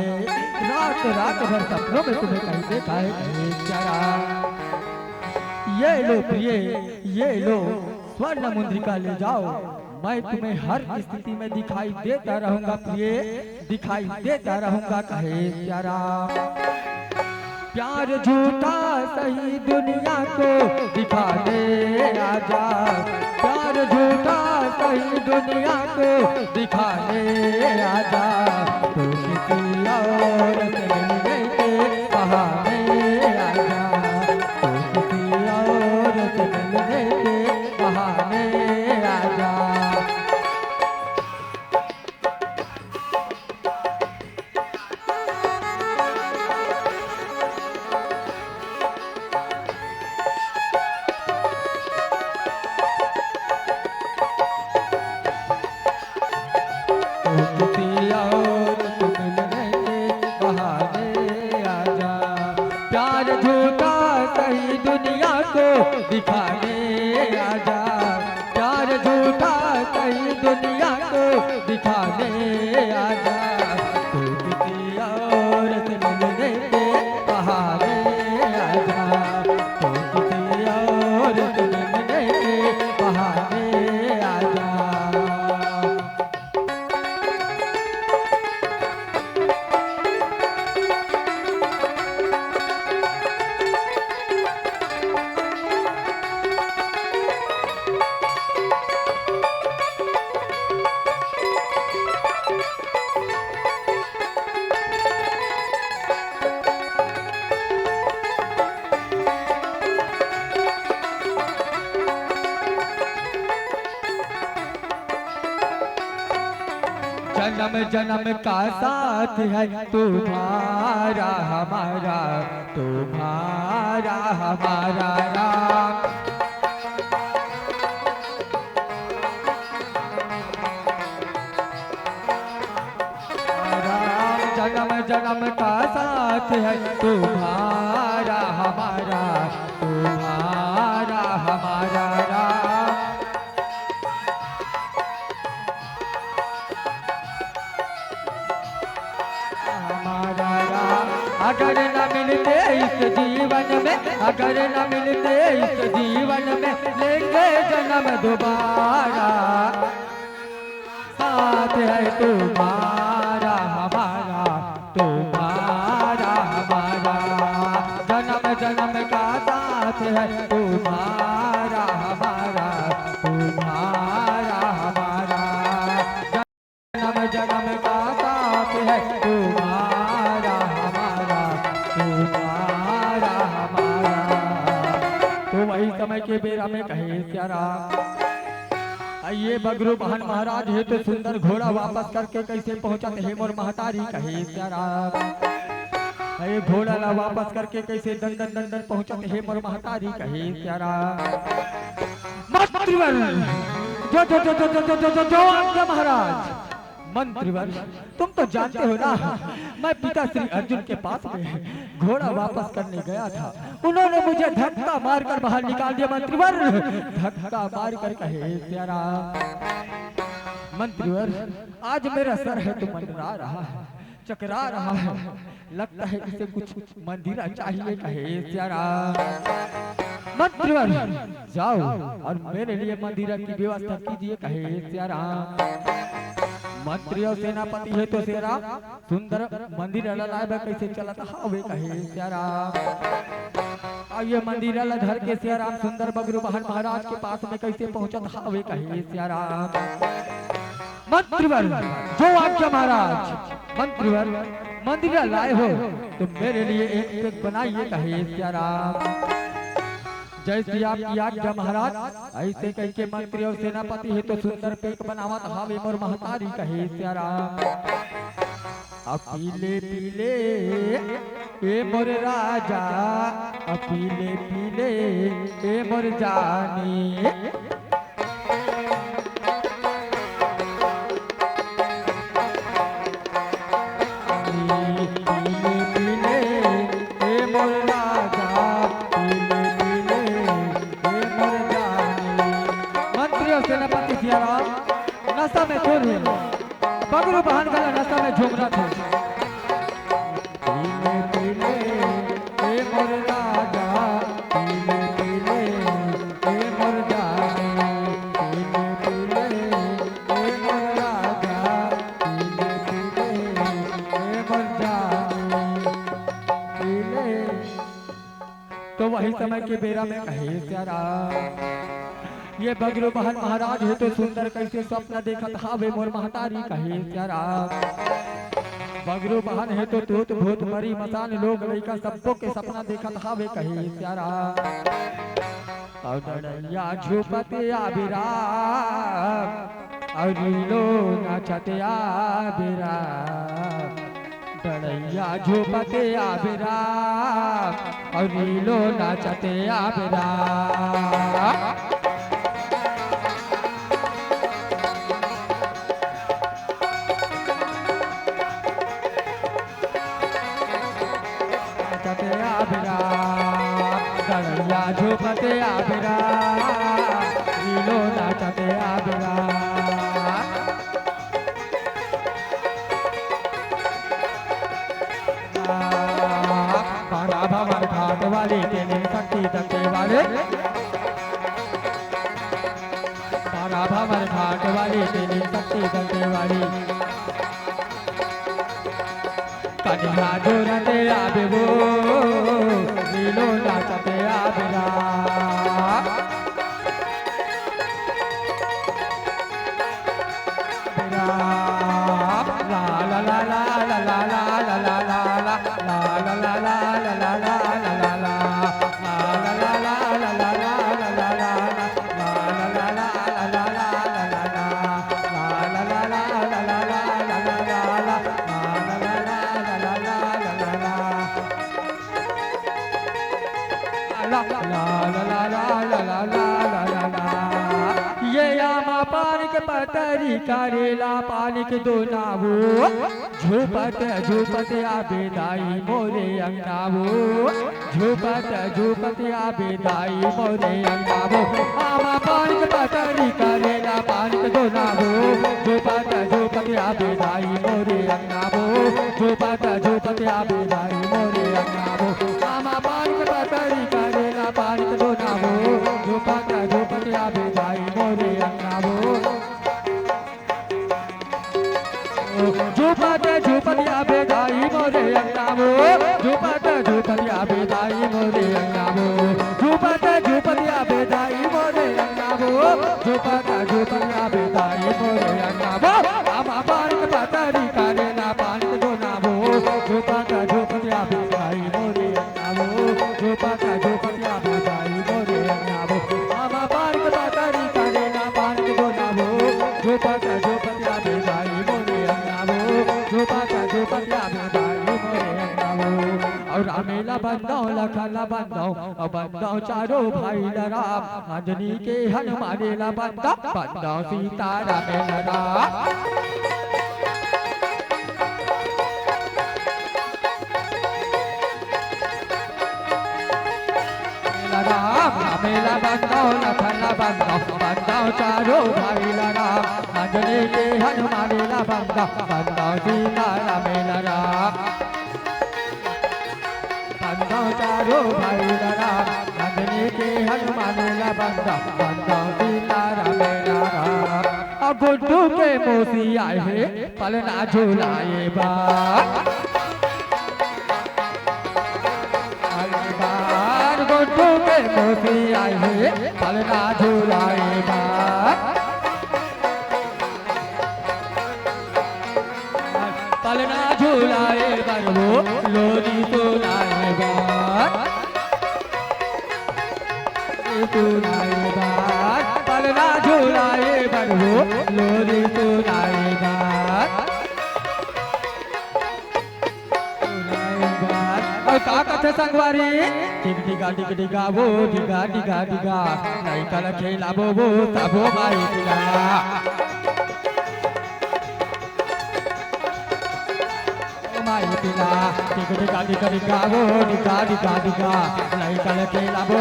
रात रात भर सपनों में तुम्हें कहीं देखा है प्यारा। ये लो प्रिय, ये लो स्वर्ण मुद्रिका ले जाओ, मैं तुम्हें हर स्थिति में दिखाई देता रहूंगा प्रिय, दिखाई देता रहूंगा कहे प्यारा। प्यार झूठा सही दुनिया को दिखाने आजा, प्यार झूठा सही दुनिया को दिखाने आजा, तो किसी और से मिलने के बहाने आजा, तो किसी और से मिलने के बहाने आजा। दिखाने आजा, प्यार झूठा कहीं दुनिया को दिखाने आजा, तो किसी और से मिलने के बहाने आजा, तो किसी और से मिलने के बहाने आजा। जन्म जन्म का साथ है तुम्हारा हमारा, तुम्हारा हमारा राम। राम जन्म जन्म का साथ है तुम्हारा हमारा, तुम्हारा हमारा राम। अगर न मिलते इस जीवन में, अगर न मिलते इस जीवन में, लेंगे जन्म दोबारा। साथ है तुम्हारा हमारा, तुम्हारा हमारा, जन्म जन्म का साथ है तुम्हारा हमारा, नम जगम का साथ है तुम्हारा हमारा तुम्हारा हमारा। तो वही समय के बेरा में कहे प्यारा आइए बगरू बहन महाराज है तो सुंदर घोड़ा वापस करके कैसे पहुंचते है मोर महतारी कहे प्यारा ये घोड़ा ला वापस करके कैसे दंदन दंदन पहुंचते है मोर महतारी कहे प्यारा मंत्रीवर जो आज्ञा महाराज। मंत्रीवर तुम तो जानते हो ना मैं पिता श्री अर्जुन के पास में घोड़ा वापस करने गया था, उन्होंने मुझे धक्का मारकर बाहर निकाल दिया। मंत्रीवर धक्का मारकर कहे प्यारा मंत्रीवर आज मेरा सर है तो मंडरा रहा है चकरा रहा है, लगता है इसे कुछ मंदिरा चाहिए कहे प्यारा। मंत्रीवर जाओ और मेरे लिए मंदिरा की व्यवस्था कीजिए कहे प्यारा। मंत्री और सेनापति है तो सेरा सुंदर मंदिर लाए कैसे चलता हवे कहे प्यारा। अब ये मंदिर धर के सियाराम सुंदर बगरू बहन महाराज के पास में कैसे पहुंचत हवे कहे प्यारा। मंत्रीवर जो आज्ञा महाराज। मंत्रीवर मंदिर लाए हो तो मेरे लिए एक पेट बनाइए कहे प्यारा। जैसे आपकी आज्ञा महाराज ऐसे कह के मंत्री और सेनापति है तो सुंदर पेट बनावत हावे मोर महतारी कहे प्यारा। पीले पीले ए मोर राजा पीले पीले ए मोर जानी। नशा में चोर है बगरू बहन गला नशा में झूम रहा था। पीले पीले ए मोर राजा पीले पीले ए मोर जानी। पीले पीले ए मोर राजा पीले पीले ए मोर जानी। पीले तो वही समय के बेरा में कहे प्यारा ये बगरू बहन महाराज है तो सुंदर कैसे स्वप्न देखत हावे मोर महतारी कहे प्यारा। बगरू बहन है तो तूत भूत मरी मसान लोग लइका सबको के सपना देखत हावे कहे प्यारा। और डड़ैया झुपते आबिरा और रीलो नाचते आबिरा। डड़ैया झुपते आबिरा और रीलो नाचते आबिरा। डड़ैया झुपते आबिरा रीलो नाचते आबिरा। पारा भवन घाट वाले तेने शक्ति दंते वाले। पारा भवन घाट वाले तेने शक्ति दंते वाली। कन्या जोरते आबे वो नीलो नाचते आबिरा। ला ला ला ला ला ला ला ला ला ला ला ला ला ला ये आमा पानी के पतरी करेला पानी के दो नावो झूपत झूपत आबे दाई मोरे अंगनावो। झूपत झूपत आबे दाई मोरे अंगनावो। आमा पानी के पतरी करेला पानी के दो नावो झूपत झूपत आबे दाई मोरे अंगनावो। झूपत झूपत आबे दाई मोरे अंगनावो। आमा पानी के पतरी करेला पानी के दो नावो झूपत झूपत आबे दाई मोरे अंगनावो। झूपत झूपत आबे दाई मोरे अंगनावो। झूपत झूपत आबे दाई मोरे अंगनावो। झूपत झूपत आबे दाई मोरे अंगनावो। झूपत झूपत आबे दाई मोरे अंगनावो। आमा ला बंदाओ लखन ला बंदाओ और बंदाओ चारों भाई राम अंजनी के हनुमान ला बंदाओ सीता राम राम मेला बंदाओ लखन बंदाओ चारों भाई राम अंजनी के हनुमान ला बंदाओ सीता राम बंदाओ चारों भाई राम अंजनी के हनुमान ला बंदाओ सीता राम अब गुड्डू के मोसी आए है पलना झूलाए गुड्डू के मोती आए हैं पलना झूलाए पलना झूलाए वो लोरी सुनाए पलना झूलाए वो लोरी सुनाए ताकत संगवारी डिगा डिगा वो डिगा डिगा डिगा नहीं कल खेला वो सबो माई डिगा माई डिगा डिगा डिगा डिगा वो डिगा डिगा डिगा नहीं कल खेला वो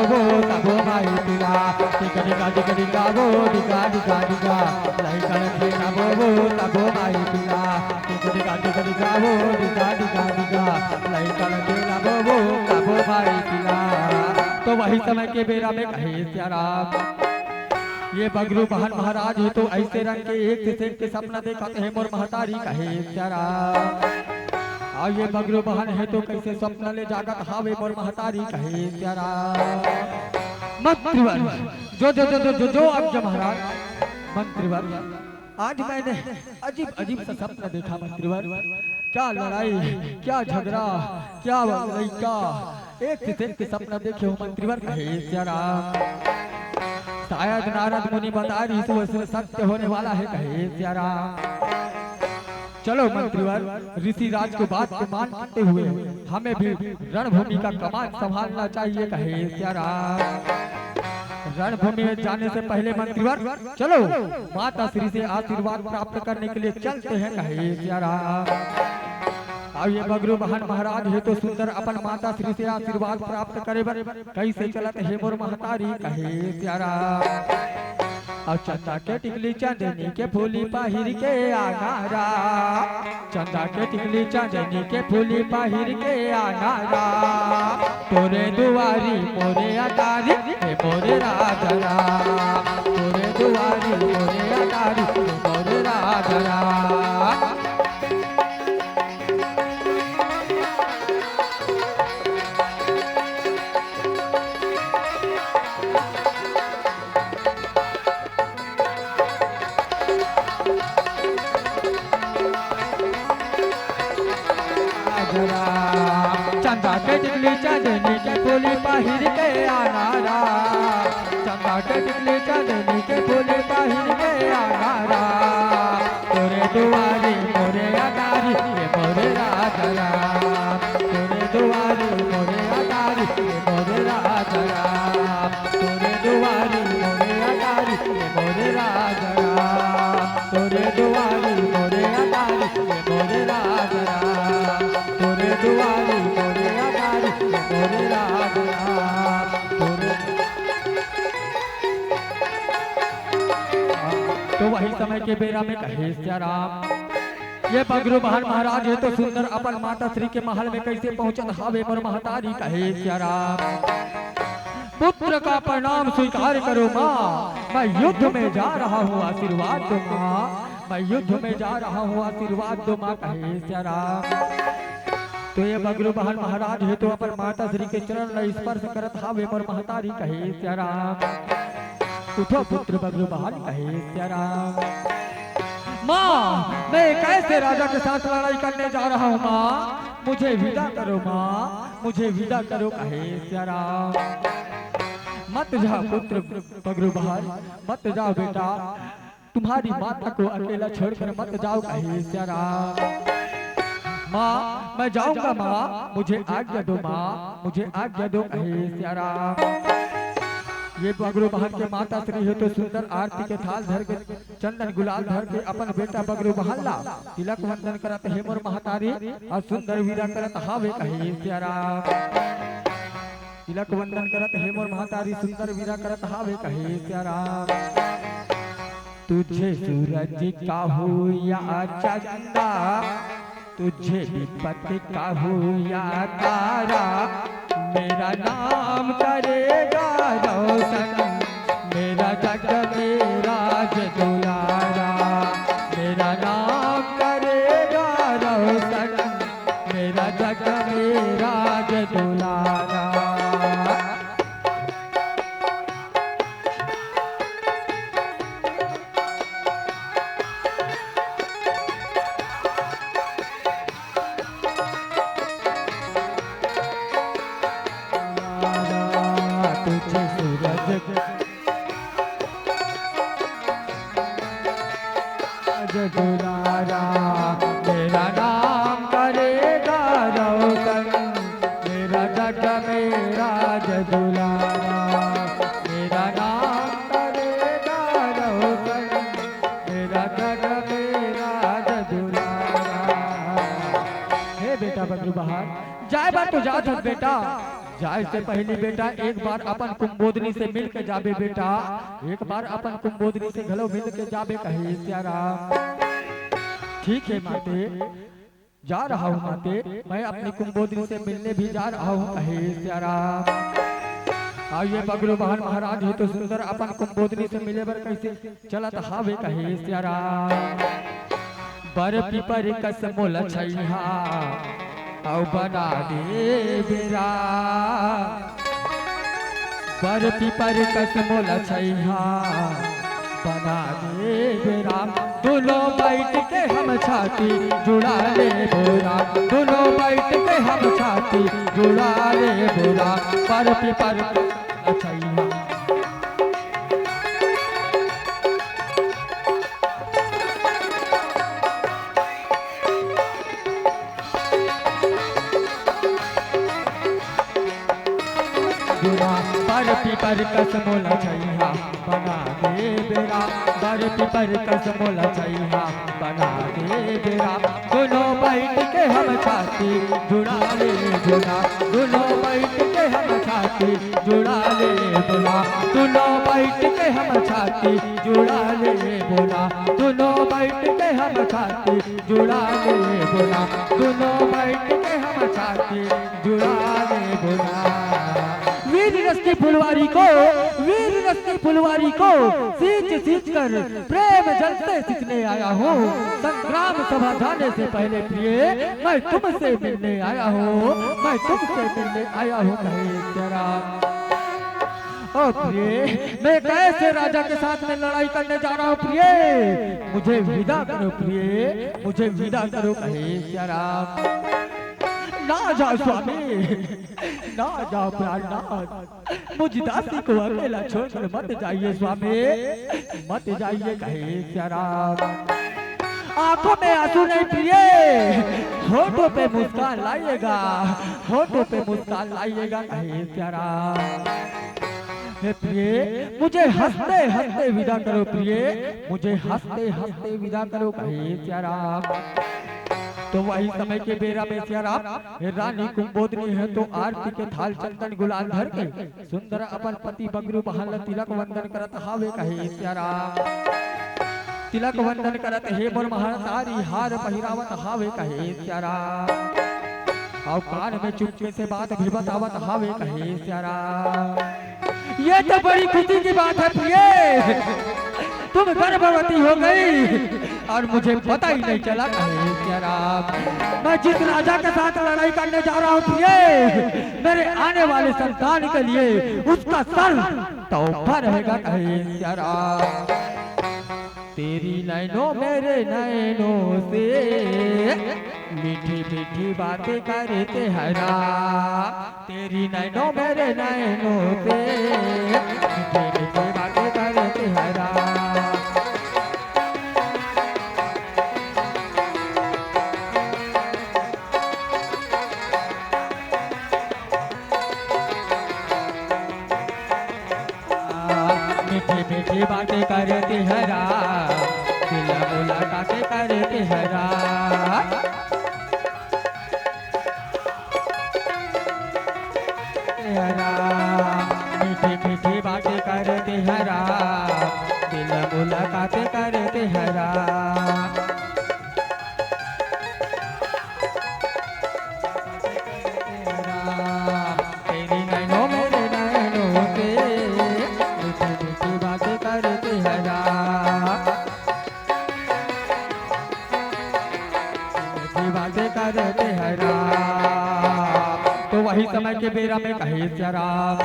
सबो माई डिगा डिगा डिगा डिगा वो डिगा डिगा डिगा नहीं कल खेला वो सबो माई डिगा डिगा डिगा डिगा वो डिगा डिगा डिगा नहीं कल खेला वो सबो माई डिगा। तो वही समय के बेरा में कहे सियाराम ये बगरू बहन महाराज है तो ऐसे रंग के एक से के सपना देखते हैं मोर महतारी कहे सियाराम और ये बगरू बहन है तो कैसे सपना ले जागत हावे मोर महतारी कहे सियाराम मंत्रीवर जो जो जो जो जो, जो अब जो महाराज मंत्रीवर आज मैंने अजीब अजीब सा सपना देखा मंत्रीवर क्या लड़ाई क्या झगड़ा क्या लड़का एक से के सपना देखे हो मंत्रीवर कहे सियाराम शायद नारद मुनि बता रही तो उसमें सत्य होने वाला है कहे सियाराम चलो मंत्रीवर ऋषि राज को बात को मानते हुए हमें भी रणभूमि का कमान संभालना चाहिए कहे सियाराम रणभूमि में जाने से पहले मंत्रीवर चलो माता श्री से आशीर्वाद प्राप्त करने के लिए चलते हैं कहे सियाराम अब ये बगरू बहन महाराज है तो सुंदर अपन माता श्री से आशीर्वाद प्राप्त करे बर कैसे चलत है मोर महतारी कहे सियाराम और चंदा के टिकली चांदनी के फूली पाहिर के आनारा चंदा के टिकली चांदनी के फूली पाहिर के आनारा तोरे दुआरी मोरे अटारी मोरे राजरा तोरे दुआरी मोरे अटारी मोरे राजरा चंदा के टिकली चांदनी के फूली पाहिर के आनारा चंदा के टिकली चांदनी के फूली पाहिर के आनारा तोरे दुआरी मोरे अटारी मोरे राजरा तोरे दुआरी मोरे अटारी मोरे राजरा तोरे दुआरी मोरे अटारी मोरे राजरा तोरे दुआरी मोरे अटारी मोरे राजरा तोरे दुआरी मोरे अटारी मोरे राजरा तोरे। तो वही समय के बेरा में कहे सियाराम ये बगरू बहन महाराज है तो सुंदर अपन माता श्री के महल में कैसे पहुंचत हावे मोर महतारी कहे सियाराम पुत्र का प्रणाम स्वीकार करो माँ मैं युद्ध में जा रहा हूँ आशीर्वाद दो माँ मैं युद्ध में जा रहा हूँ आशीर्वाद दो माँ कहे सियाराम तो ये बगरू बहन महाराज है तो अपन माता श्री के चरण स्पर्श करत हावे मोर महतारी कहे सियाराम उठो पुत्र बगरू बहन कहे सियाराम माँ मैं कैसे राजा के साथ लड़ाई करने जा रहा हूँ माँ मुझे विदा करो माँ मुझे विदा करो कहे सियाराम मत जाओ पुत्र बगरू बहन मत जाओ बेटा तुम्हारी माता को अकेला छोड़कर मत जाओ कहे सियाराम माँ मैं जाऊंगा माँ, मुझे आज्ञा दो माँ, मुझे आज्ञा दो कहे सिया राम। ये बगरू बहन के माता श्री है तो सुंदर आरती के थाल धर के चंदन गुलाल धर के अपन बेटा बगरू बहला तिलक वंदन करत हे मोर महतारी और सुंदर वीरा करत हावे कहे सिया राम। तिलक वंदन करत हे मोर महतारी सुंदर वीरा करत हावे कहे सिया राम। तुझे सूरज का हो या चंदा, तुझे विपत्ति का हो या तारा, मेरा नाम करेगा रोशन, मेरा जग में राज दुलारा। मेरा नाम करेगा रोशन, मेरा जग में राज दुलारा। तुझे सूरज दुलारा, मेरा नाम करेगा रोशन, मेरा जग में राज दुलारा। मेरा नाम करेगा रोशन, मेरा जग में राज दुलारा। हे बेटा बगरू बहार जाए बात तो जा थक बेटा, जाए से पहले बेटा एक बार अपन कुंभोदनी से मिल के जाबे बेटा, एक बार अपन कुंभोदनी से घलो मिल के जाबे कहे सिया राम। ठीक है माते, जा रहा हूँ माते, मैं अपनी कुंभोदनी से मिलने भी जा रहा हूँ कहे सिया राम। आइए बगरू बहन महाराज है तो सुंदर अपन कुंभोदनी से मिले बर कैसे चलत हावे कहे सिया राम। बर पिपर कस मोल छैहा औ बना दे बेरा, बर पिपर कस मोल छैहा बना दे बेरा। दोनों बैठ के हम छाती जुड़ा ले बोरा, दोनों बैठ के हम छाती जुड़ा ले बोरा। बर पिपर कस छैहा बर पिपर कस मोल छैहा बना दे बेरा, बर पिपर कस मोल छैहा बना दे बेरा। दोनों बैठ के हम छाती जुड़ा ले बोला, दोनों बैठ के हम छाती जुड़ा ले बोला। दोनों बैठ के हम छाती जुड़ा ले बोला, दोनों बैठ के हम छाती जुड़ा ले बोला। दोनों बैठ के हम छाती जुड़ा ले बोला। वीर रस की फुलवारी को, वीर रस की फुलवारी को सींच सींच कर प्रेम जल से सींचने आया हूँ। संग्राम सभा जाने से पहले प्रिय मैं तुमसे मिलने आया हूँ, मैं तुमसे मिलने आया हूँ कहे तेरा। ओ प्रिय मैं कैसे राजा के साथ में लड़ाई करने जा रहा हूँ प्रिय, मुझे विदा करो प्रिय, मुझे विदा करो कहे तेरा। ना जाओ स्वामी, ना जाओ प्राणनाथ, मुझ दासी को अकेला छोड़कर मत जाइए स्वामी, मत जाइए कहे सिया राम। आंखों में आंसू नहीं प्रिय, होठों पे मुस्कान लाइएगा, होठों पे मुस्कान लाइएगा कहे सिया राम। हे प्रिय मुझे हंसते हंसते विदा करो प्रिय, मुझे हंसते हंसते विदा करो कहे सिया राम। तो वही समय के बेरा में सिया राम रानी कुंभोदनी है तो आरती के थाल चंदन गुलाल धर के सुंदर अपन पति बगरू बहन तिलक वंदन करत हावे कहे सिया राम। तिलक वंदन करत हे मोर महतारी हार पहिरावत हावे कहे सिया राम। और कान में चुपके से बात भी बतावत हावे कहे सिया राम। ये तो बड़ी खुशी की बात है प्रिय, तुम गर्भवती हो गई और मुझे पता ही नहीं चला कहे सिया राम। मैं जिस राजा के साथ लड़ाई करने जा रहा हूँ प्रिय, मेरे आने वाले संतान के लिए उसका सर तोहफा रहेगा कहे सिया राम। तेरी नैनों मेरे नैनों से मीठी मीठी बातें करते हैं राम, तेरी नैनों मेरे नैनों से मीठी मीठी बातें करते हैं राम। की बातें करते हैं राम। तो वही समय के बेरा में कहे सिया राम,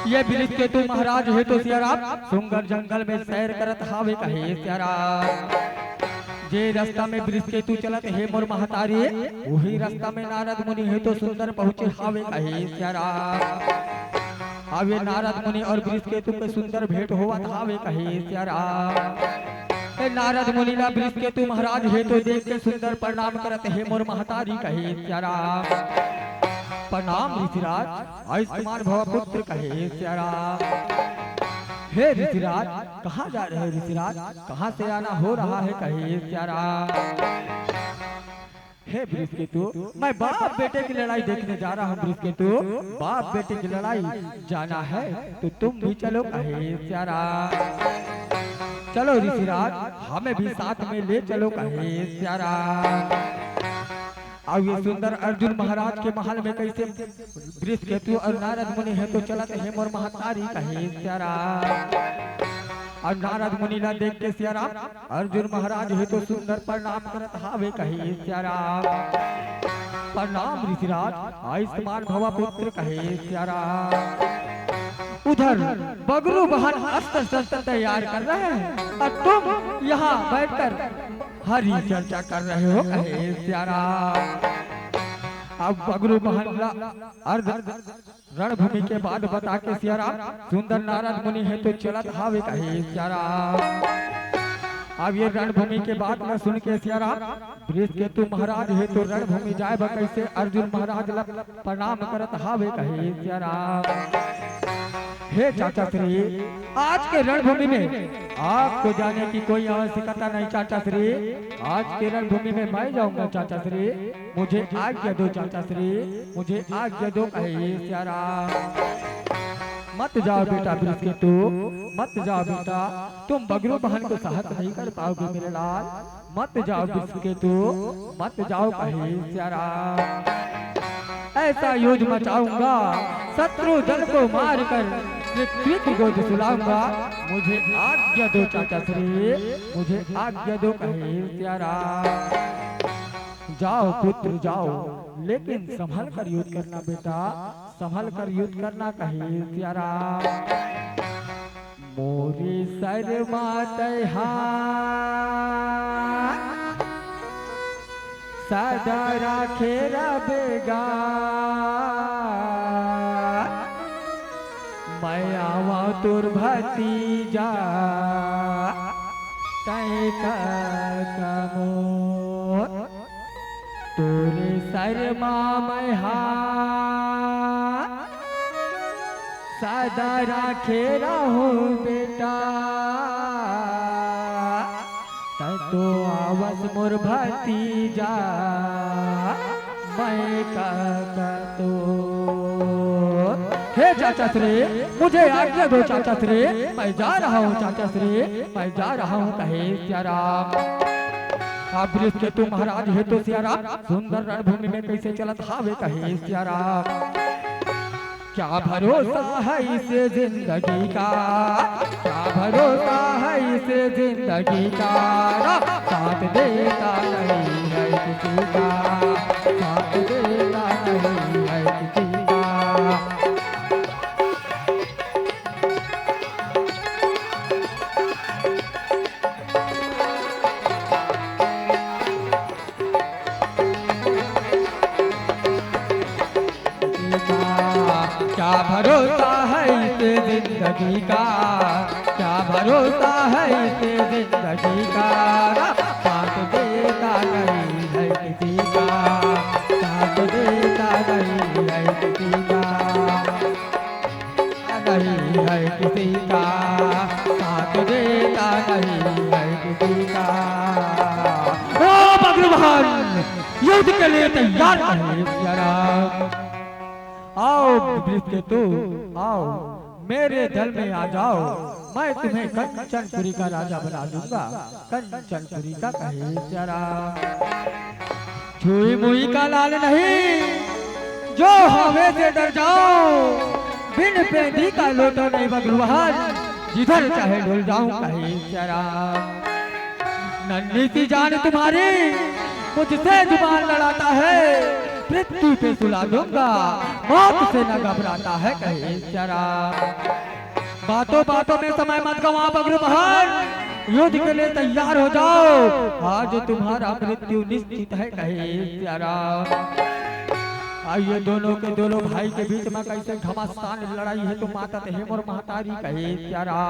ये वृक्ष के तू महाराज है तो सिया राम, सुंदर जंगल में सैर करत हावे कहे सिया राम। जे रास्ता में वृक्ष के तू चलत हे मोर महतारी, वही रास्ता में नारद मुनि है तो सुंदर पहुँचे हावे कहे सिया राम। अब ये नारद मुनि और वृक्ष के तू के सुंदर भेंट होवत हावे कहे सिया राम। नारद मुनि ला वृक्ष के तू महाराज है तो देख के सुंदर प्रणाम करत हे मोर महतारी कहे सिया राम। प्रणाम ऋषिराज, आयुष्मान भव पुत्र कहे सिया राम। हे ऋषिराज, कहाँ जा रहे हैं ऋषिराज, कहाँ से आना हो रहा है कहे सिया राम। हे वृषकेतु, मैं बाप बेटे की लड़ाई देखने जा रहा हूँ वृषकेतु, बाप बेटे की लड़ाई जाना है तो तुम भी चलो कहे सिया राम। चलो ऋषिराज, हमें भी साथ में ले चलो कहे सिया राम। अब ये सुंदर अर्जुन महाराज के महल में कैसे वृषकेतु और नारद मुनि है तो चलते हैं मोर महतारी कहे सिया राम। और नारद मुनि ला देख के सिया राम, अर्जुन महाराज है तो सुंदर प्रणाम करत हावे कहे सिया राम। प्रणाम ऋषिराज, आयुष्मान भव पुत्र कहे सिया राम। उधर बगरू बहन अस्त्र शस्त्र तैयार कर रहे हैं और तुम यहाँ बैठकर हरी चर्चा कर रहे हो कहे सिया राम। अब बगरू बहन अर्ध रणभूमि के बाद बता के सिया राम, सुंदर नारद मुनि है तो चलत हावे कहे सिया राम। अब ये रणभूमि के बात में सुन के सिया राम, वृषकेतु महाराज है तो रणभूमि जाए कैसे अर्जुन महाराज ला प्रणाम करत हावे कहे सिया राम। हे चाचा श्री, आज के रणभूमि में आपको जाने की कोई आवश्यकता नहीं चाचा श्री। आज के रणभूमि में मैं जाऊंगा चाचा श्री, मुझे आज्ञा दो चाचा श्री, मुझे आज्ञा दो कहे सिया राम। मत जाओ बेटा वृषकेतु, मत जाओ बेटा, तुम बगरू बहन को सहत नहीं कर पाओगे मेरे लाल। मत जाओ वृषकेतु, मत जाओ कहे सिया राम। ऐसा युद्ध मचाऊंगा, शत्रु दल को मार कर पृथ्वी की गोद सुलाऊंगा। मुझे आज्ञा दो चाचा श्री, मुझे आज्ञा दो कहे सिया राम। जाओ पुत्र जाओ, लेकिन संभल कर युद्ध करना बेटा, संभल कर युद्ध करना कहे सिया राम। मोरी शर्मा सदा राखे रबेगा, मैं आवा तुर भतीजा तय कमो। तोरे शर्मा मैं सदा राखे रहूं बेटा, तो आवस मोर भतीजा मैं तो। हे चाचा श्री, मुझे आज्ञा दो चाचा श्री, मैं जा रहा हूँ चाचा श्री, मैं जा रहा हूँ कहे सिया राम। आप वृषकेतु महाराज है तो सिया राम, सुंदर रणभूमि में कैसे चलत हावे कहे सिया राम। क्या भरोसा है इसे जिंदगी का, क्या भरोसा है इसे जिंदगी का, साथ देता नहीं है किसी का, साथ देता नहीं है किसी का। क्या भरोसा है इस जिंदगी का, क्या भरोसा है इस जिंदगी का, साथ देता नहीं है किसी का, साथ देता नहीं है किसी का, नहीं है किसी का, साथ देता नहीं है किसी का। ओ भगवान, युद्ध के लिए तैयार है सिया राम। आओ वृषकेतु, आओ मेरे दल में आ जाओ, मैं तुम्हें कंचनपुरी का राजा बना दूंगा, कंचनपुरी का कहे सिया राम। छुई मुई का लाल नहीं, जो हवे से डर जाओ, बिन पेंदी का लोटो नहीं भगवान, जिधर चाहे डोल जाऊं कहे सिया राम। नन्ही सी जान तुम्हारी मुझसे जुबान लड़ाता है मृत्यु पे सुला दूंगा, मौत से न घबराता है कहे जरा। बातों बातों में समय मत गवा बगरू बहन, युद्ध के लिए तैयार हो जाओ, आज तुम्हारा मृत्यु निश्चित है कहे प्यारा। आइए दोनों के दोनों भाई के बीच में कैसे घमासान लड़ाई है तो माता है मोर महतारी कहे प्यारा।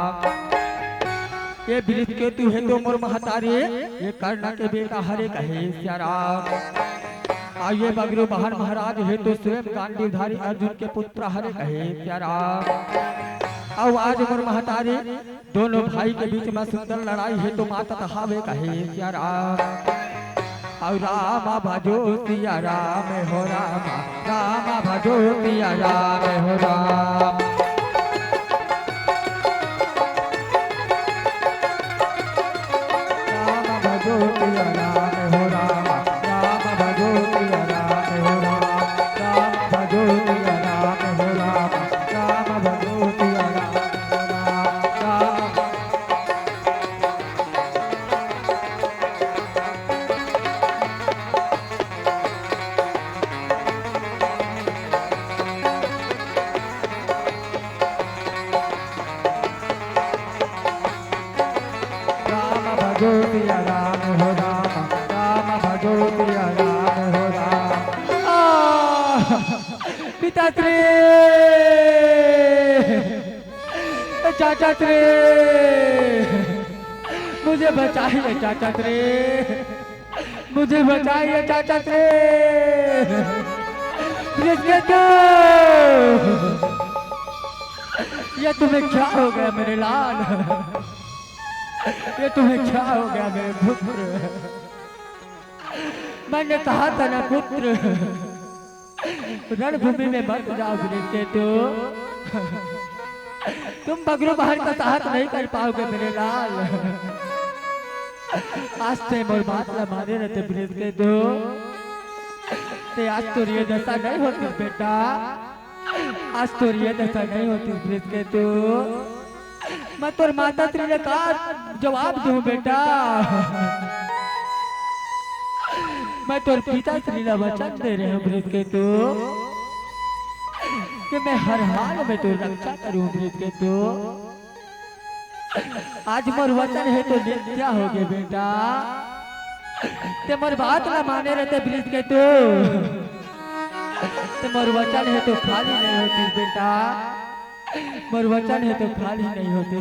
ये वृक्ष के तू है तो मोर महतारी, ये कर्ण के बेटा हरे कहे प्यारा। आइए बगरू बहन महाराज है तो स्वयं गांडीवधारी अर्जुन के पुत्र हरे कहे प्यारा। अब आज मोर महतारी दोनों भाई के बीच में सुंदर लड़ाई है तो माता तहावे कहे प्यारा। और राम भजो सिया राम हो राम, राम भजो सिया राम हो राम। राम भजो सिया राम हो राम, राम भजो सिया राम हो राम, राम भजो सिया राम हो राम, राम भजो सिया राम हो राम। भजो सिया राम हो राम, राम भजो सिया राम हो राम। पिताश्री चाचाश्री मुझे बचाइए चाचाश्री, मुझे बचाइए चाचाश्री। ये तुम्हें क्या हो गया मेरे लाल, ये तुम्हें क्या हो गया मेरे पुत्र। मैंने कहा था ना पुत्र रणभूमि में मत जाओ के तो तुम बगरू बहन का साहस नहीं कर पाओगे मेरे लाल। आज से मोर बात न माने रहते ब्रिज के तो ते आज तो ये दशा नहीं होती बेटा, आज तो ये दशा नहीं होती ब्रिज के तो। मैं तोर माता श्री ने कहा जवाब दूं बेटा, मैं तोर पिता श्री ने वचन दे रहे हूँ ब्रिज के तो कि मैं हर हाल में तो रक्षा करूं ब्रिज के तो। आज मोर वचन है तो नित्या हो गए बेटा, ते मोर बात ना माने रहते ब्रिज के तो मोर वचन है तो खाली नहीं होती बेटा, मोर वचन है तो खाली नहीं होते।